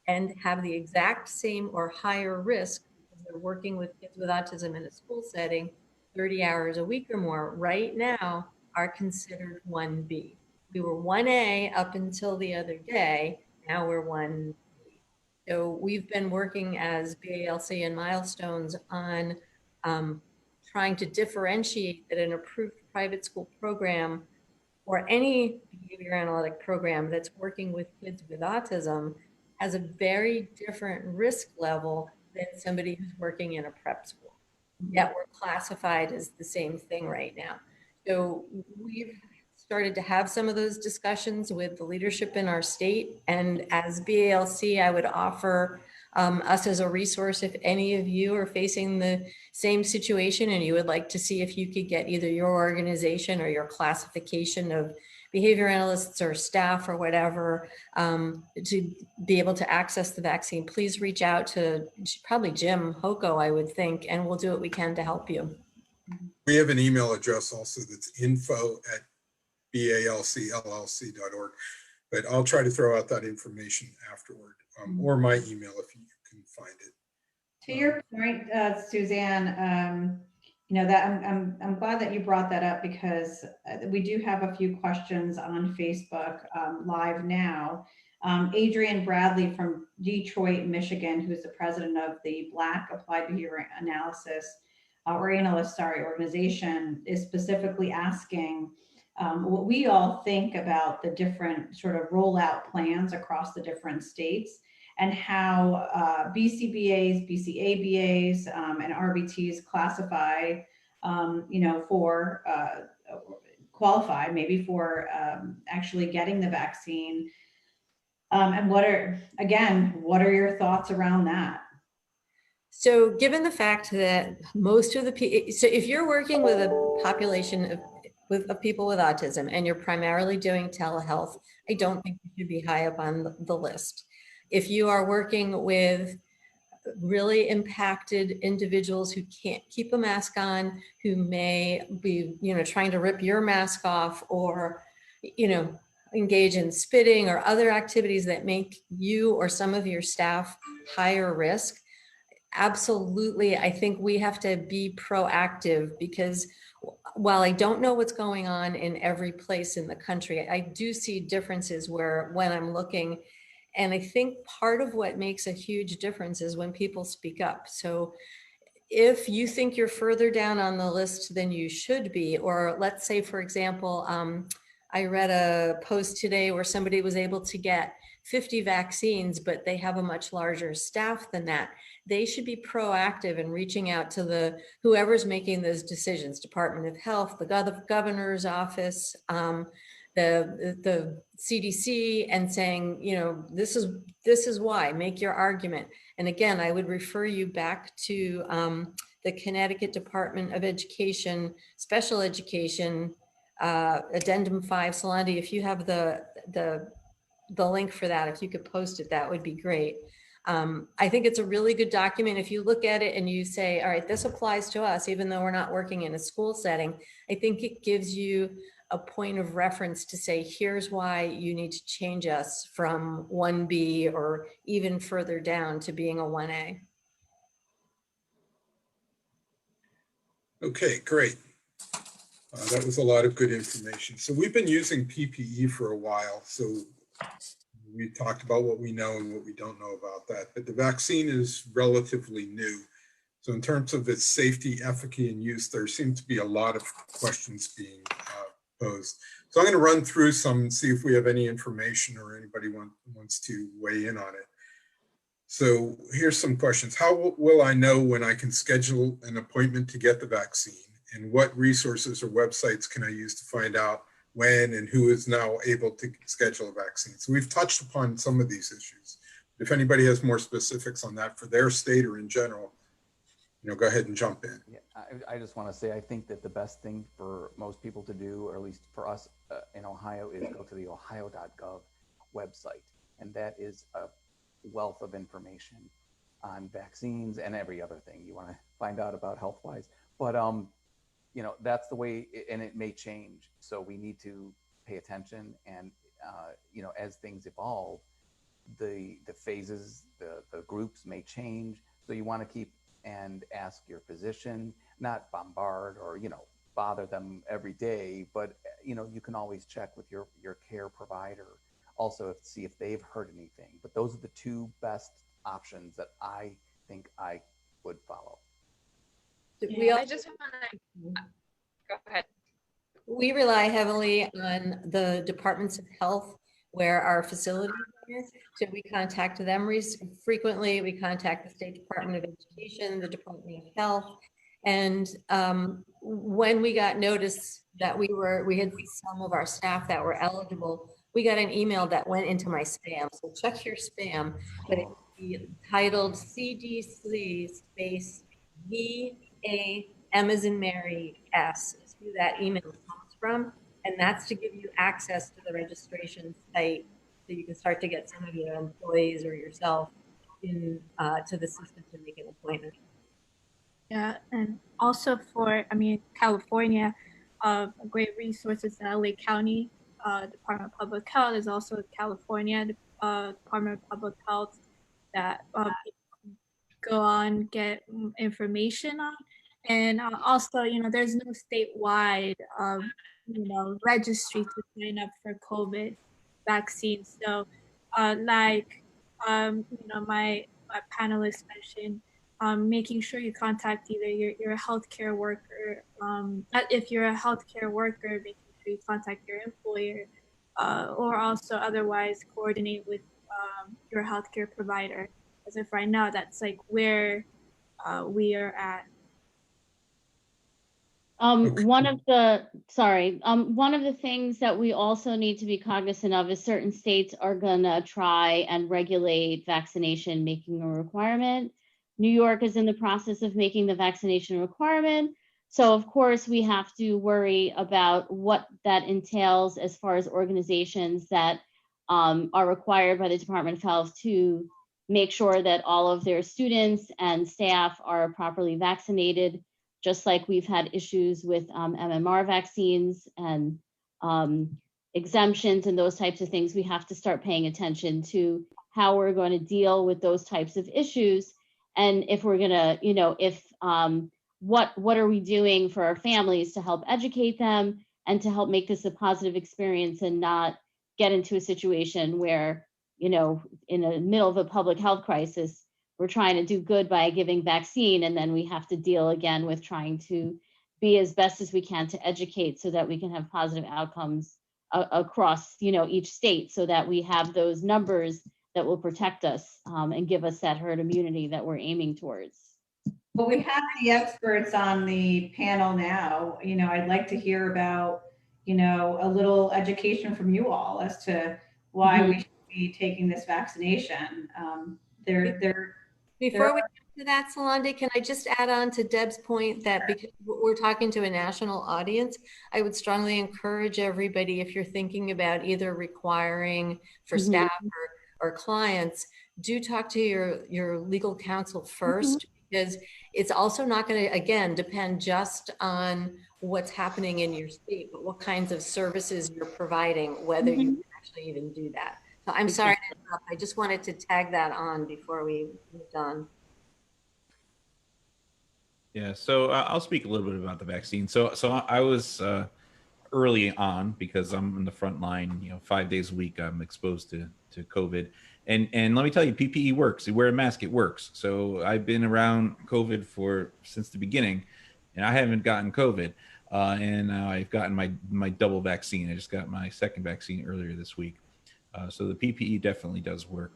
and have the exact same or higher risk because they're working with kids with autism in a school setting, 30 hours a week or more, right now are considered 1B. We were 1A up until the other day. Now we're 1B. So we've been working as BALC and Milestones on trying to differentiate that an approved private school program or any behavior analytic program that's working with kids with autism has a very different risk level than somebody who's working in a prep school. Yet we're classified as the same thing right now. So we've started to have some of those discussions with the leadership in our state. And as BALC, I would offer us as a resource if any of you are facing the same situation and you would like to see if you could get either your organization or your classification of behavior analysts or staff or whatever to be able to access the vaccine, please reach out to probably Jim Hoko, I would think, and we'll do what we can to help you. We have an email address also that's info@balcllc.org, but I'll try to throw out that information afterward, or my email if you can find it. To your point, Suzanne, you know, that I'm glad that you brought that up, because we do have a few questions on Facebook live now. Adrian Bradley from Detroit, Michigan, who's the president of the BLAC Applied Behavior Analysis organization, is specifically asking what we all think about the different sort of rollout plans across the different states, and how BCBAs, BCABAs, and RBTs classify, you know, for qualify maybe for actually getting the vaccine. And what are your thoughts around that? So given the fact that most of the people, so if you're working with a population of people with autism and you're primarily doing telehealth, I don't think you should be high up on the list. If you are working with really impacted individuals who can't keep a mask on, who may be, you know, trying to rip your mask off, or, you know, engage in spitting or other activities that make you or some of your staff higher risk, absolutely, I think we have to be proactive, because while I don't know what's going on in every place in the country, I do see differences when I'm looking. And I think part of what makes a huge difference is when people speak up. So if you think you're further down on the list than you should be, or let's say, for example, I read a post today where somebody was able to get 50 vaccines, but they have a much larger staff than that. They should be proactive in reaching out to whoever's making those decisions, Department of Health, the governor's office, the CDC, and saying, you know, this is why, make your argument. And again, I would refer you back to the Connecticut Department of Education, Special Education, Addendum 5. Solandi, if you have the link for that, if you could post it, that would be great. I think it's a really good document. If you look at it and you say, all right, this applies to us, even though we're not working in a school setting, I think it gives you a point of reference to say, here's why you need to change us from 1B or even further down to being a 1A. Okay, great. That was a lot of good information. So we've been using PPE for a while. So we talked about what we know and what we don't know about that, but the vaccine is relatively new. So in terms of its safety, efficacy, and use, there seem to be a lot of questions being posed. So I'm going to run through some and see if we have any information or anybody wants to weigh in on it. So here's some questions. How will I know when I can schedule an appointment to get the vaccine? And what resources or websites can I use to find out when and who is now able to schedule a vaccine? So we've touched upon some of these issues. If anybody has more specifics on that for their state or in general, you know, go ahead and jump in. Yeah, I just want to say, I think that the best thing for most people to do, or at least for us in Ohio, is go to the ohio.gov website. And that is a wealth of information on vaccines and every other thing you want to find out about health-wise. But, you know, that's the way, and it may change. So we need to pay attention. And, you know, as things evolve, the phases, the groups may change. So you want to keep and ask your physician, not bombard or, you know, bother them every day, but, you know, you can always check with your care provider also to see if they've heard anything. But those are the two best options that I think I would follow. I just want to go ahead. We rely heavily on the departments of health where our facilities are. So we contact them frequently. We contact the State Department of Education, the Department of Health. And when we got notice that we had some of our staff that were eligible, we got an email that went into my spam. So check your spam, but it be titled CDC space VA M as in Mary S is who that email comes from. And that's to give you access to the registration site so you can start to get some of your employees or yourself in to the system to make an appointment. Yeah, and also for, I mean, California, a great resource is the LA County Department of Public Health. Is also California Department of Public Health that people go on, get information on. And also, you know, there's no statewide, you know, registry to sign up for COVID vaccines. So, you know, my panelists mentioned, making sure you contact either your healthcare worker. If you're a healthcare worker, making sure you contact your employer, or also otherwise coordinate with your healthcare provider. As if right now, that's like where we are at. One of the things that we also need to be cognizant of is certain states are gonna try and regulate vaccination, making a requirement. New York is in the process of making the vaccination requirement. So of course we have to worry about what that entails as far as organizations that are required by the Department of Health to make sure that all of their students and staff are properly vaccinated. Just like we've had issues with MMR vaccines and exemptions and those types of things, we have to start paying attention to how we're going to deal with those types of issues. And if we're gonna, you know, what are we doing for our families to help educate them and to help make this a positive experience and not get into a situation where, you know, in the middle of a public health crisis, we're trying to do good by giving vaccine, and then we have to deal again with trying to be as best as we can to educate so that we can have positive outcomes across, you know, each state, so that we have those numbers that will protect us and give us that herd immunity that we're aiming towards. Well, we have the experts on the panel now. You know, I'd like to hear about, you know, a little education from you all as to why we should be taking this vaccination. Before we get to that, Salande, can I just add on to Deb's point that because we're talking to a national audience, I would strongly encourage everybody, if you're thinking about either requiring for staff or clients, do talk to your legal counsel first, because it's also not going to, again, depend just on what's happening in your state, but what kinds of services you're providing, whether you can actually even do that. So I'm sorry to interrupt. I just wanted to tag that on before we moved on. Yeah, so I'll speak a little bit about the vaccine. So I was early on, because I'm in the front line, you know, 5 days a week, I'm exposed to COVID. And let me tell you, PPE works. You wear a mask, it works. So I've been around COVID since the beginning, and I haven't gotten COVID. And now I've gotten my double vaccine. I just got my second vaccine earlier this week. So the PPE definitely does work.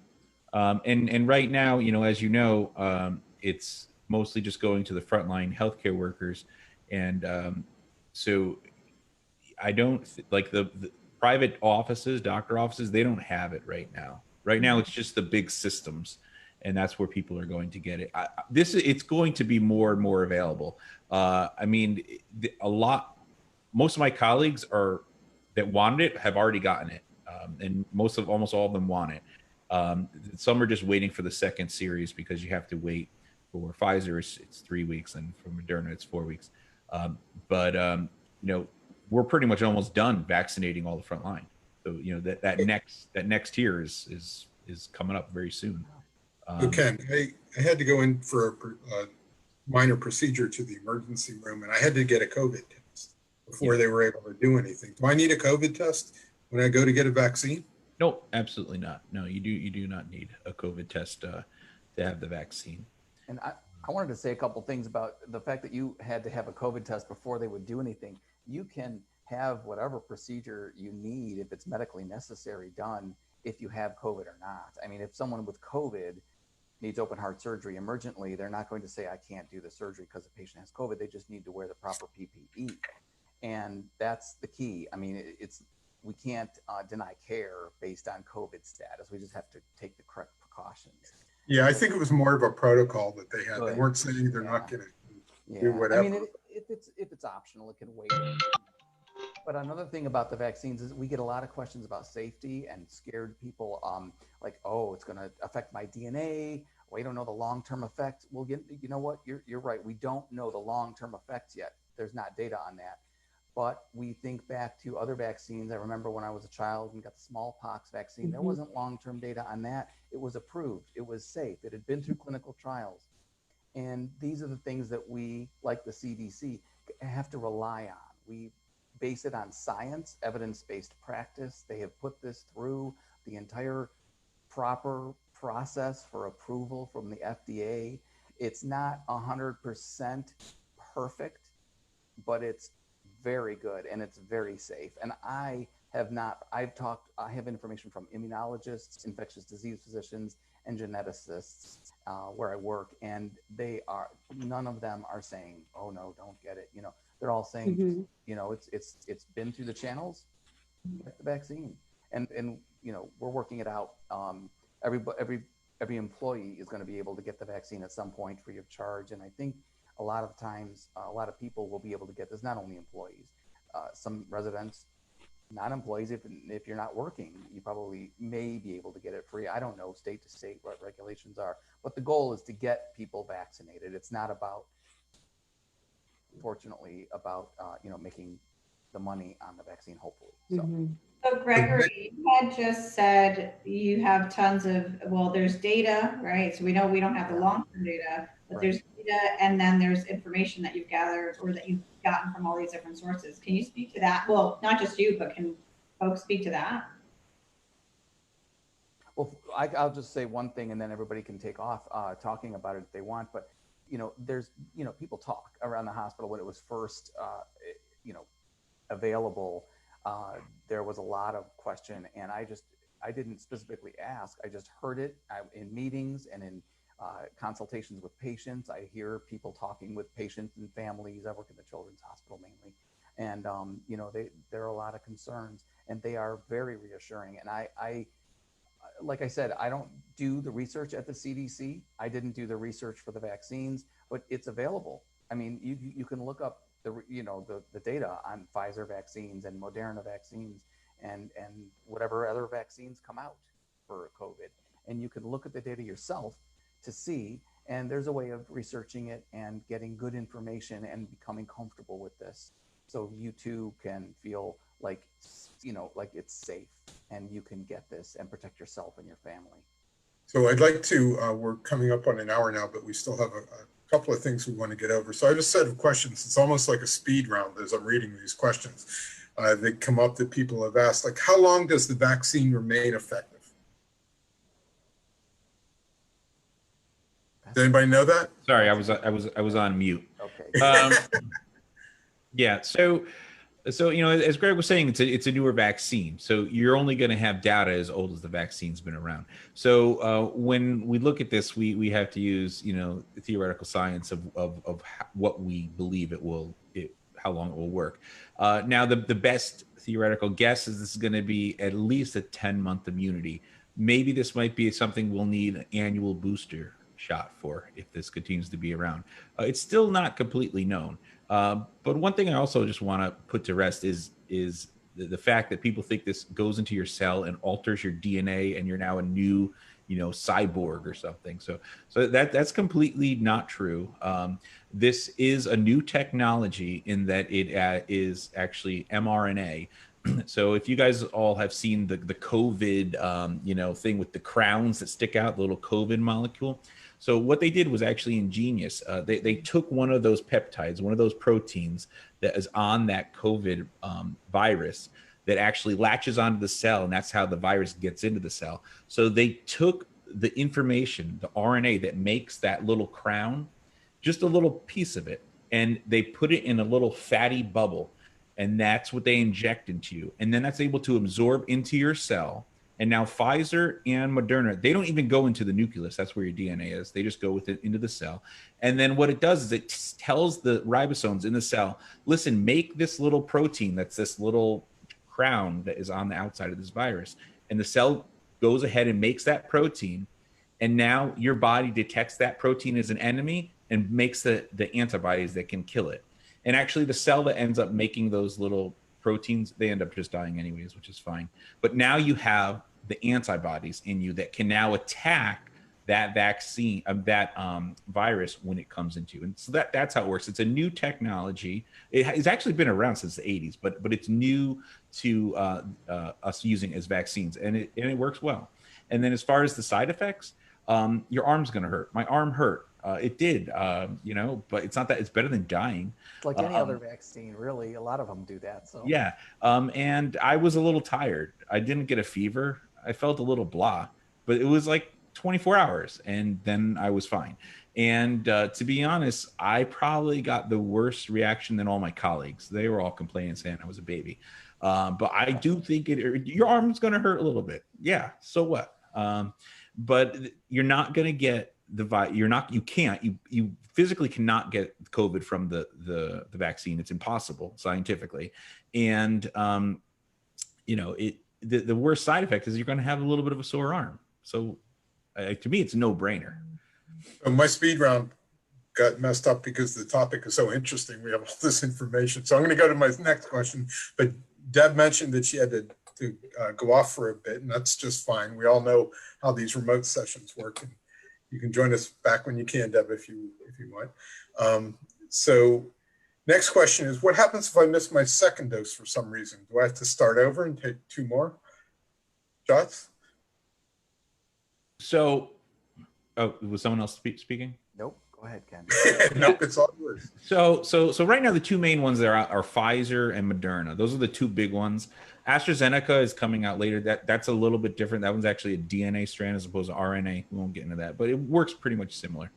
And right now, you know, as you know, it's mostly just going to the frontline healthcare workers. And so I don't like the private offices, doctor offices, they don't have it right now. Right now, it's just the big systems, and that's where people are going to get it. It's going to be more and more available. I mean, most of my colleagues that wanted it have already gotten it. And almost all of them want it. Some are just waiting for the second series, because you have to wait. For Pfizer, it's 3 weeks, and for Moderna, it's 4 weeks. You know, we're pretty much almost done vaccinating all the front line. So, you know, that next tier is coming up very soon. Ken, I had to go in for a minor procedure to the emergency room, and I had to get a COVID test before they were able to do anything. Do I need a COVID test when I go to get a vaccine? No, absolutely not. No, you do not need a COVID test to have the vaccine. And I wanted to say a couple things about the fact that you had to have a COVID test before they would do anything. You can have whatever procedure you need, if it's medically necessary, done if you have COVID or not. I mean, if someone with COVID needs open heart surgery emergently, they're not going to say, I can't do the surgery because the patient has COVID. They just need to wear the proper PPE. And that's the key. I mean, we can't deny care based on COVID status. We just have to take the correct precautions. Yeah, I think it was more of a protocol that they had. They Good. weren't saying they're not going to do whatever. I mean, if it's optional, it can wait. But another thing about the vaccines is we get a lot of questions about safety and scared people, like, oh, it's going to affect my DNA. We don't know the long-term effects. Well, you know what? You're right. We don't know the long-term effects yet. There's not data on that. But we think back to other vaccines. I remember when I was a child and got the smallpox vaccine, there wasn't long-term data on that. It was approved. It was safe. It had been through clinical trials. And these are the things that we, like the CDC, have to rely on. We base it on science, evidence-based practice. They have put this through the entire proper process for approval from the FDA. It's not 100% perfect, but it's very good and it's very safe. And I have information from immunologists, infectious disease physicians, and geneticists where I work, and none of them are saying, oh no, don't get it. They're all saying, it's been through the channels, get the vaccine. And we're working it out. Every employee is going to be able to get the vaccine at some point free of charge. And I think a lot of times, a lot of people will be able to get this, not only employees, some residents, not employees. If you're not working, you probably may be able to get it free. I don't know state to state what regulations are, but the goal is to get people vaccinated. It's not about, fortunately, about making the money on the vaccine, hopefully. So Gregory, you had just said you have tons of, there's data, right? So we know we don't have the long-term data, but there's data, and then there's information that you've gathered or that you've gotten from all these different sources. Can you speak to that? Well, not just you, but can folks speak to that? Well, I'll just say one thing, and then everybody can take off talking about it if they want. But there's people talk around the hospital when it was first available. There was a lot of question, and I didn't specifically ask. I just heard it in meetings and in consultations with patients. I hear people talking with patients and families. I work in the children's hospital mainly, and there are a lot of concerns, and they are very reassuring. And I like I said, I don't do the research at the CDC. I didn't do the research for the vaccines, but it's available. I mean, you can look up the data on Pfizer vaccines and Moderna vaccines and whatever other vaccines come out for COVID. And you can look at the data yourself to see, and there's a way of researching it and getting good information and becoming comfortable with this. So you too can feel like, like it's safe and you can get this and protect yourself and your family. So I'd like to, we're coming up on an hour now, but we still have a couple of things we want to get over. So I have a set of questions. It's almost like a speed round as I'm reading these questions. They come up that people have asked, like, how long does the vaccine remain effective? Does anybody know that? Sorry, I was on mute. Okay. Yeah. So as Greg was saying, it's a newer vaccine, so you're only going to have data as old as the vaccine's been around. So when we look at this, we have to use the theoretical science of what we believe how long it will work. Now the best theoretical guess is this is going to be at least a 10-month immunity. Maybe this might be something we'll need an annual booster shot for if this continues to be around. It's still not completely known. But one thing I also just want to put to rest is the fact that people think this goes into your cell and alters your DNA and you're now a new, cyborg or something. So that's completely not true. This is a new technology in that it is actually mRNA. So if you guys all have seen the COVID, thing with the crowns that stick out, the little COVID molecule. So what they did was actually ingenious. They took one of those peptides, one of those proteins that is on that COVID virus that actually latches onto the cell, and that's how the virus gets into the cell. So they took the information, the RNA that makes that little crown, just a little piece of it, and they put it in a little fatty bubble, and that's what they inject into you. And then that's able to absorb into your cell And now Pfizer and Moderna, they don't even go into the nucleus. That's where your DNA is. They just go with it into the cell. And then what it does is it tells the ribosomes in the cell, listen, make this little protein that's this little crown that is on the outside of this virus. And the cell goes ahead and makes that protein. And now your body detects that protein as an enemy and makes the antibodies that can kill it. And actually the cell that ends up making those little proteins, they end up just dying anyways, which is fine. But now you have the antibodies in you that can now attack that vaccine of that virus when it comes into you. And so that's how it works. It's a new technology. It's actually been around since the 80s, but it's new to us using as vaccines, and it works well. And then as far as the side effects, your arm's going to hurt. My arm hurt. It did, but it's not that. It's better than dying. Like any other vaccine, really. A lot of them do that. So yeah. And I was a little tired. I didn't get a fever. I felt a little blah, but it was like 24 hours, and then I was fine. And to be honest, I probably got the worst reaction than all my colleagues. They were all complaining, saying I was a baby. But I do think your arm's going to hurt a little bit. Yeah. So what? But you're not going to get you physically cannot get COVID from the vaccine. It's impossible scientifically. And, the worst side effect is you're going to have a little bit of a sore arm. So to me, it's a no-brainer. My speed round got messed up because the topic is so interesting. We have all this information. So I'm going to go to my next question. But Deb mentioned that she had to go off for a bit, and that's just fine. We all know how these remote sessions work. And you can join us back when you can, Deb, if you want. So next question is, what happens if I miss my second dose for some reason? Do I have to start over and take 2 more shots? So, was someone else speaking? Nope. Go ahead, Ken. Nope, it's all yours. So right now the two main ones there are Pfizer and Moderna. Those are the two big ones. AstraZeneca is coming out later. That's a little bit different. That one's actually a DNA strand as opposed to RNA. We won't get into that, but it works pretty much similar.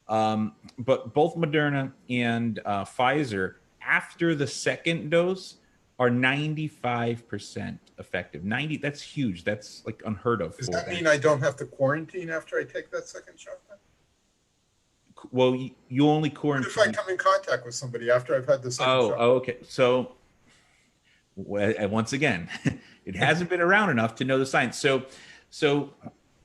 But both Moderna and Pfizer, after the second dose, are 95% effective. 90, that's huge. That's like unheard of. Does that mean I don't have to quarantine after I take that second shot? Well, you only quarantine. What if I come in contact with somebody after I've had the second shot? Oh, okay. So once again, it hasn't been around enough to know the science. So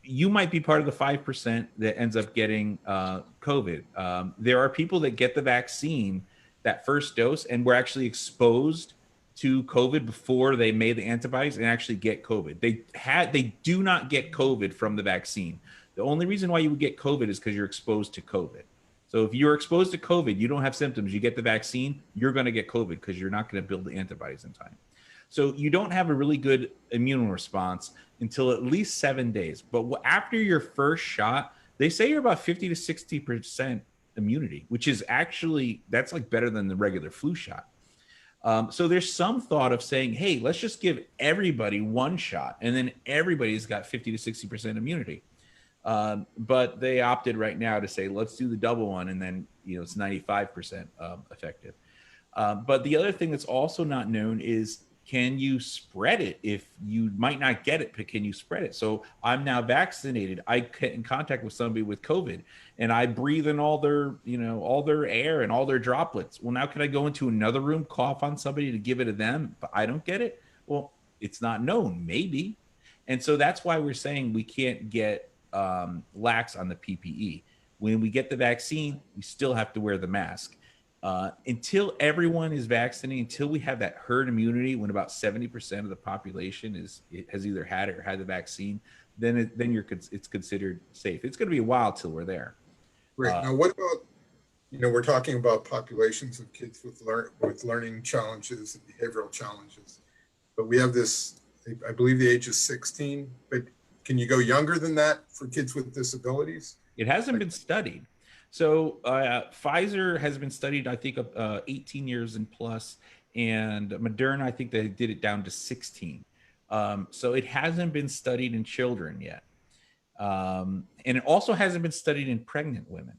you might be part of the 5% that ends up getting COVID. There are people that get the vaccine, that first dose, and were actually exposed to COVID before they made the antibodies and actually get COVID. They do not get COVID from the vaccine. The only reason why you would get COVID is because you're exposed to COVID. So if you're exposed to COVID, you don't have symptoms, you get the vaccine, you're going to get COVID because you're not going to build the antibodies in time. So you don't have a really good immune response until at least 7 days. But after your first shot, they say you're about 50 to 60% immunity, which is actually, that's like better than the regular flu shot. So there's some thought of saying, hey, let's just give everybody one shot and then everybody's got 50 to 60% immunity. But they opted right now to say, let's do the double one. And then, it's 95% effective. But the other thing that's also not known is, can you spread it? If you might not get it, but can you spread it? So I'm now vaccinated. I get in contact with somebody with COVID and I breathe in all their air and all their droplets. Well, now can I go into another room, cough on somebody to give it to them, but I don't get it? Well, it's not known, maybe. And so that's why we're saying we can't get lax on the PPE. When we get the vaccine, we still have to wear the mask. Until everyone is vaccinated, until we have that herd immunity, when about 70% of the population has either had it or had the vaccine, then it's considered safe. It's going to be a while till we're there. Right. Now, what about, we're talking about populations of kids with learning challenges and behavioral challenges, but we have this, I believe the age is 16, but can you go younger than that for kids with disabilities? It hasn't been studied. So Pfizer has been studied, I think, 18 years and plus, and Moderna, I think they did it down to 16. So it hasn't been studied in children yet. And it also hasn't been studied in pregnant women.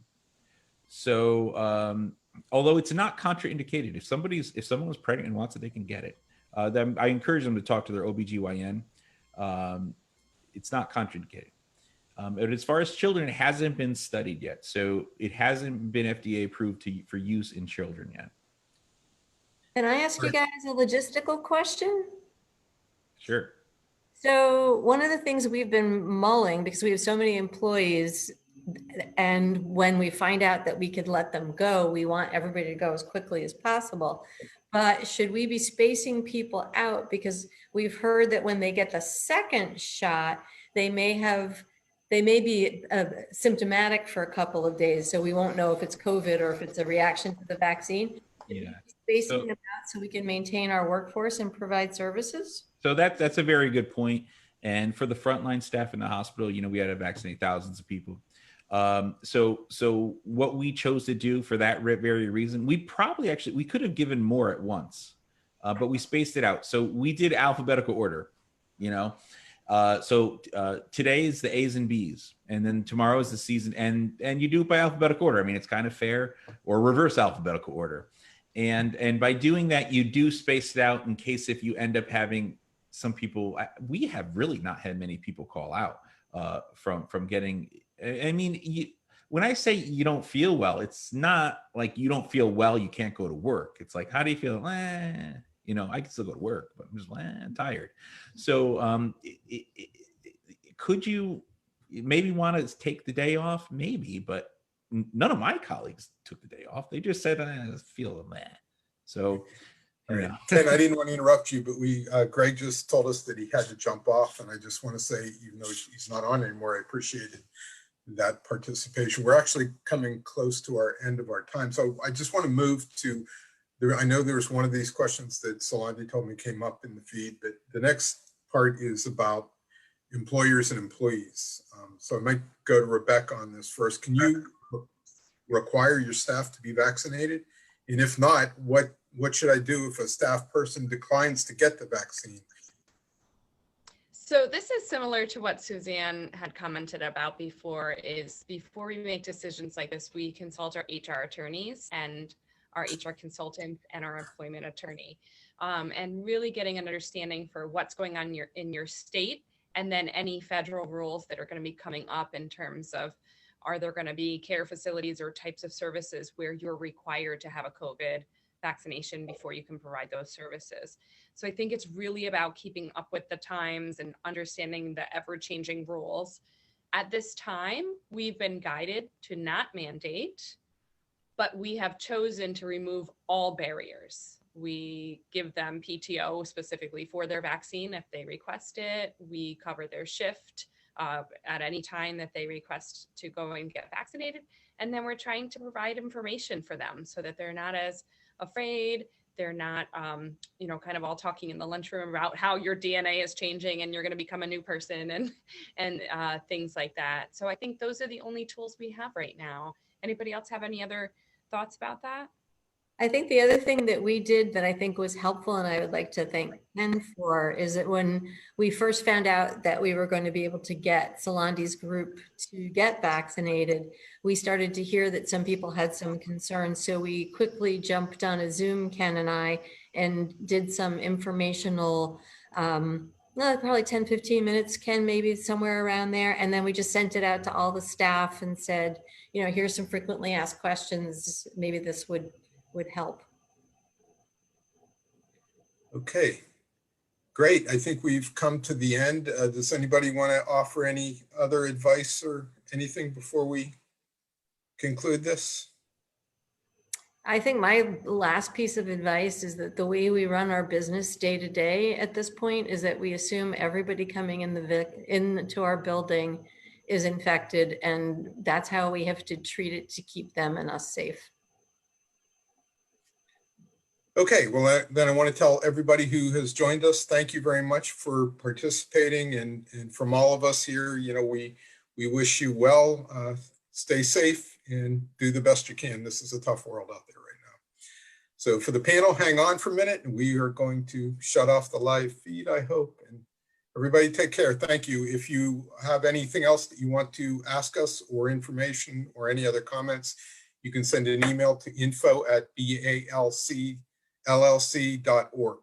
So although it's not contraindicated, if someone was pregnant and wants it, they can get it. I encourage them to talk to their OBGYN. it's not contraindicated. But as far as children, it hasn't been studied yet. So it hasn't been FDA approved for use in children yet. Can I ask you guys a logistical question? Sure. So one of the things we've been mulling, because we have so many employees, and when we find out that we could let them go, we want everybody to go as quickly as possible. But should we be spacing people out? Because we've heard that when they get the second shot, they may be symptomatic for a couple of days. So we won't know if it's COVID or if it's a reaction to the vaccine. Yeah. Spacing them out so we can maintain our workforce and provide services? So that's a very good point. And for the frontline staff in the hospital, we had to vaccinate thousands of people. So what we chose to do for that very reason, we could have given more at once, but we spaced it out. So we did alphabetical order, so today is the A's and B's, and then tomorrow is the season, and you do it by alphabetical order. I mean, it's kind of fair, or reverse alphabetical order. And by doing that, you do space it out in case if you end up having some people, we have really not had many people call out from getting, I mean, when I say you don't feel well, it's not like you don't feel well, you can't go to work. It's like, how do you feel? I can still go to work, but I'm just I'm tired. So could you maybe want to take the day off? Maybe, but none of my colleagues took the day off. They just said, I feel bad. So, Ken, I didn't want to interrupt you, but Greg just told us that he had to jump off. And I just want to say, even though he's not on anymore, I appreciated that participation. We're actually coming close to our end of our time. So I just want to move to, I know there was one of these questions that Solange told me came up in the feed, but the next part is about employers and employees. So I might go to Rebecca on this first. Can you require your staff to be vaccinated? And if not, what should I do if a staff person declines to get the vaccine? So this is similar to what Suzanne had commented about before, is before we make decisions like this, we consult our HR attorneys and our HR consultant and our employment attorney, and really getting an understanding for what's going on in your state, and then any federal rules that are going to be coming up in terms of, are there going to be care facilities or types of services where you're required to have a COVID vaccination before you can provide those services. So I think it's really about keeping up with the times and understanding the ever-changing rules. At this time, we've been guided to not mandate, but we have chosen to remove all barriers. We give them PTO specifically for their vaccine if they request it. We cover their shift at any time that they request to go and get vaccinated. And then we're trying to provide information for them so that they're not as afraid. They're not, kind of all talking in the lunchroom about how your DNA is changing and you're going to become a new person and things like that. So I think those are the only tools we have right now. Anybody else have any other thoughts about that? I think the other thing that we did that I think was helpful, and I would like to thank Ken for, is that when we first found out that we were going to be able to get Solange's group to get vaccinated, we started to hear that some people had some concerns. So we quickly jumped on a Zoom, Ken and I, and did some informational, probably 10, 15 minutes, Ken, maybe somewhere around there. And then we just sent it out to all the staff and said, here's some frequently asked questions. Maybe this would help. Okay, great. I think we've come to the end. Does anybody want to offer any other advice or anything before we conclude this? I think my last piece of advice is that the way we run our business day to day at this point is that we assume everybody coming into our building is infected, and that's how we have to treat it to keep them and us safe. Okay, well, then I want to tell everybody who has joined us, thank you very much for participating. And from all of us here, we wish you well, stay safe, and do the best you can. This is a tough world out there right now. So for the panel, hang on for a minute, and we are going to shut off the live feed, I hope. And everybody take care. Thank you. If you have anything else that you want to ask us, or information, or any other comments, you can send an email to info@balcllc.org.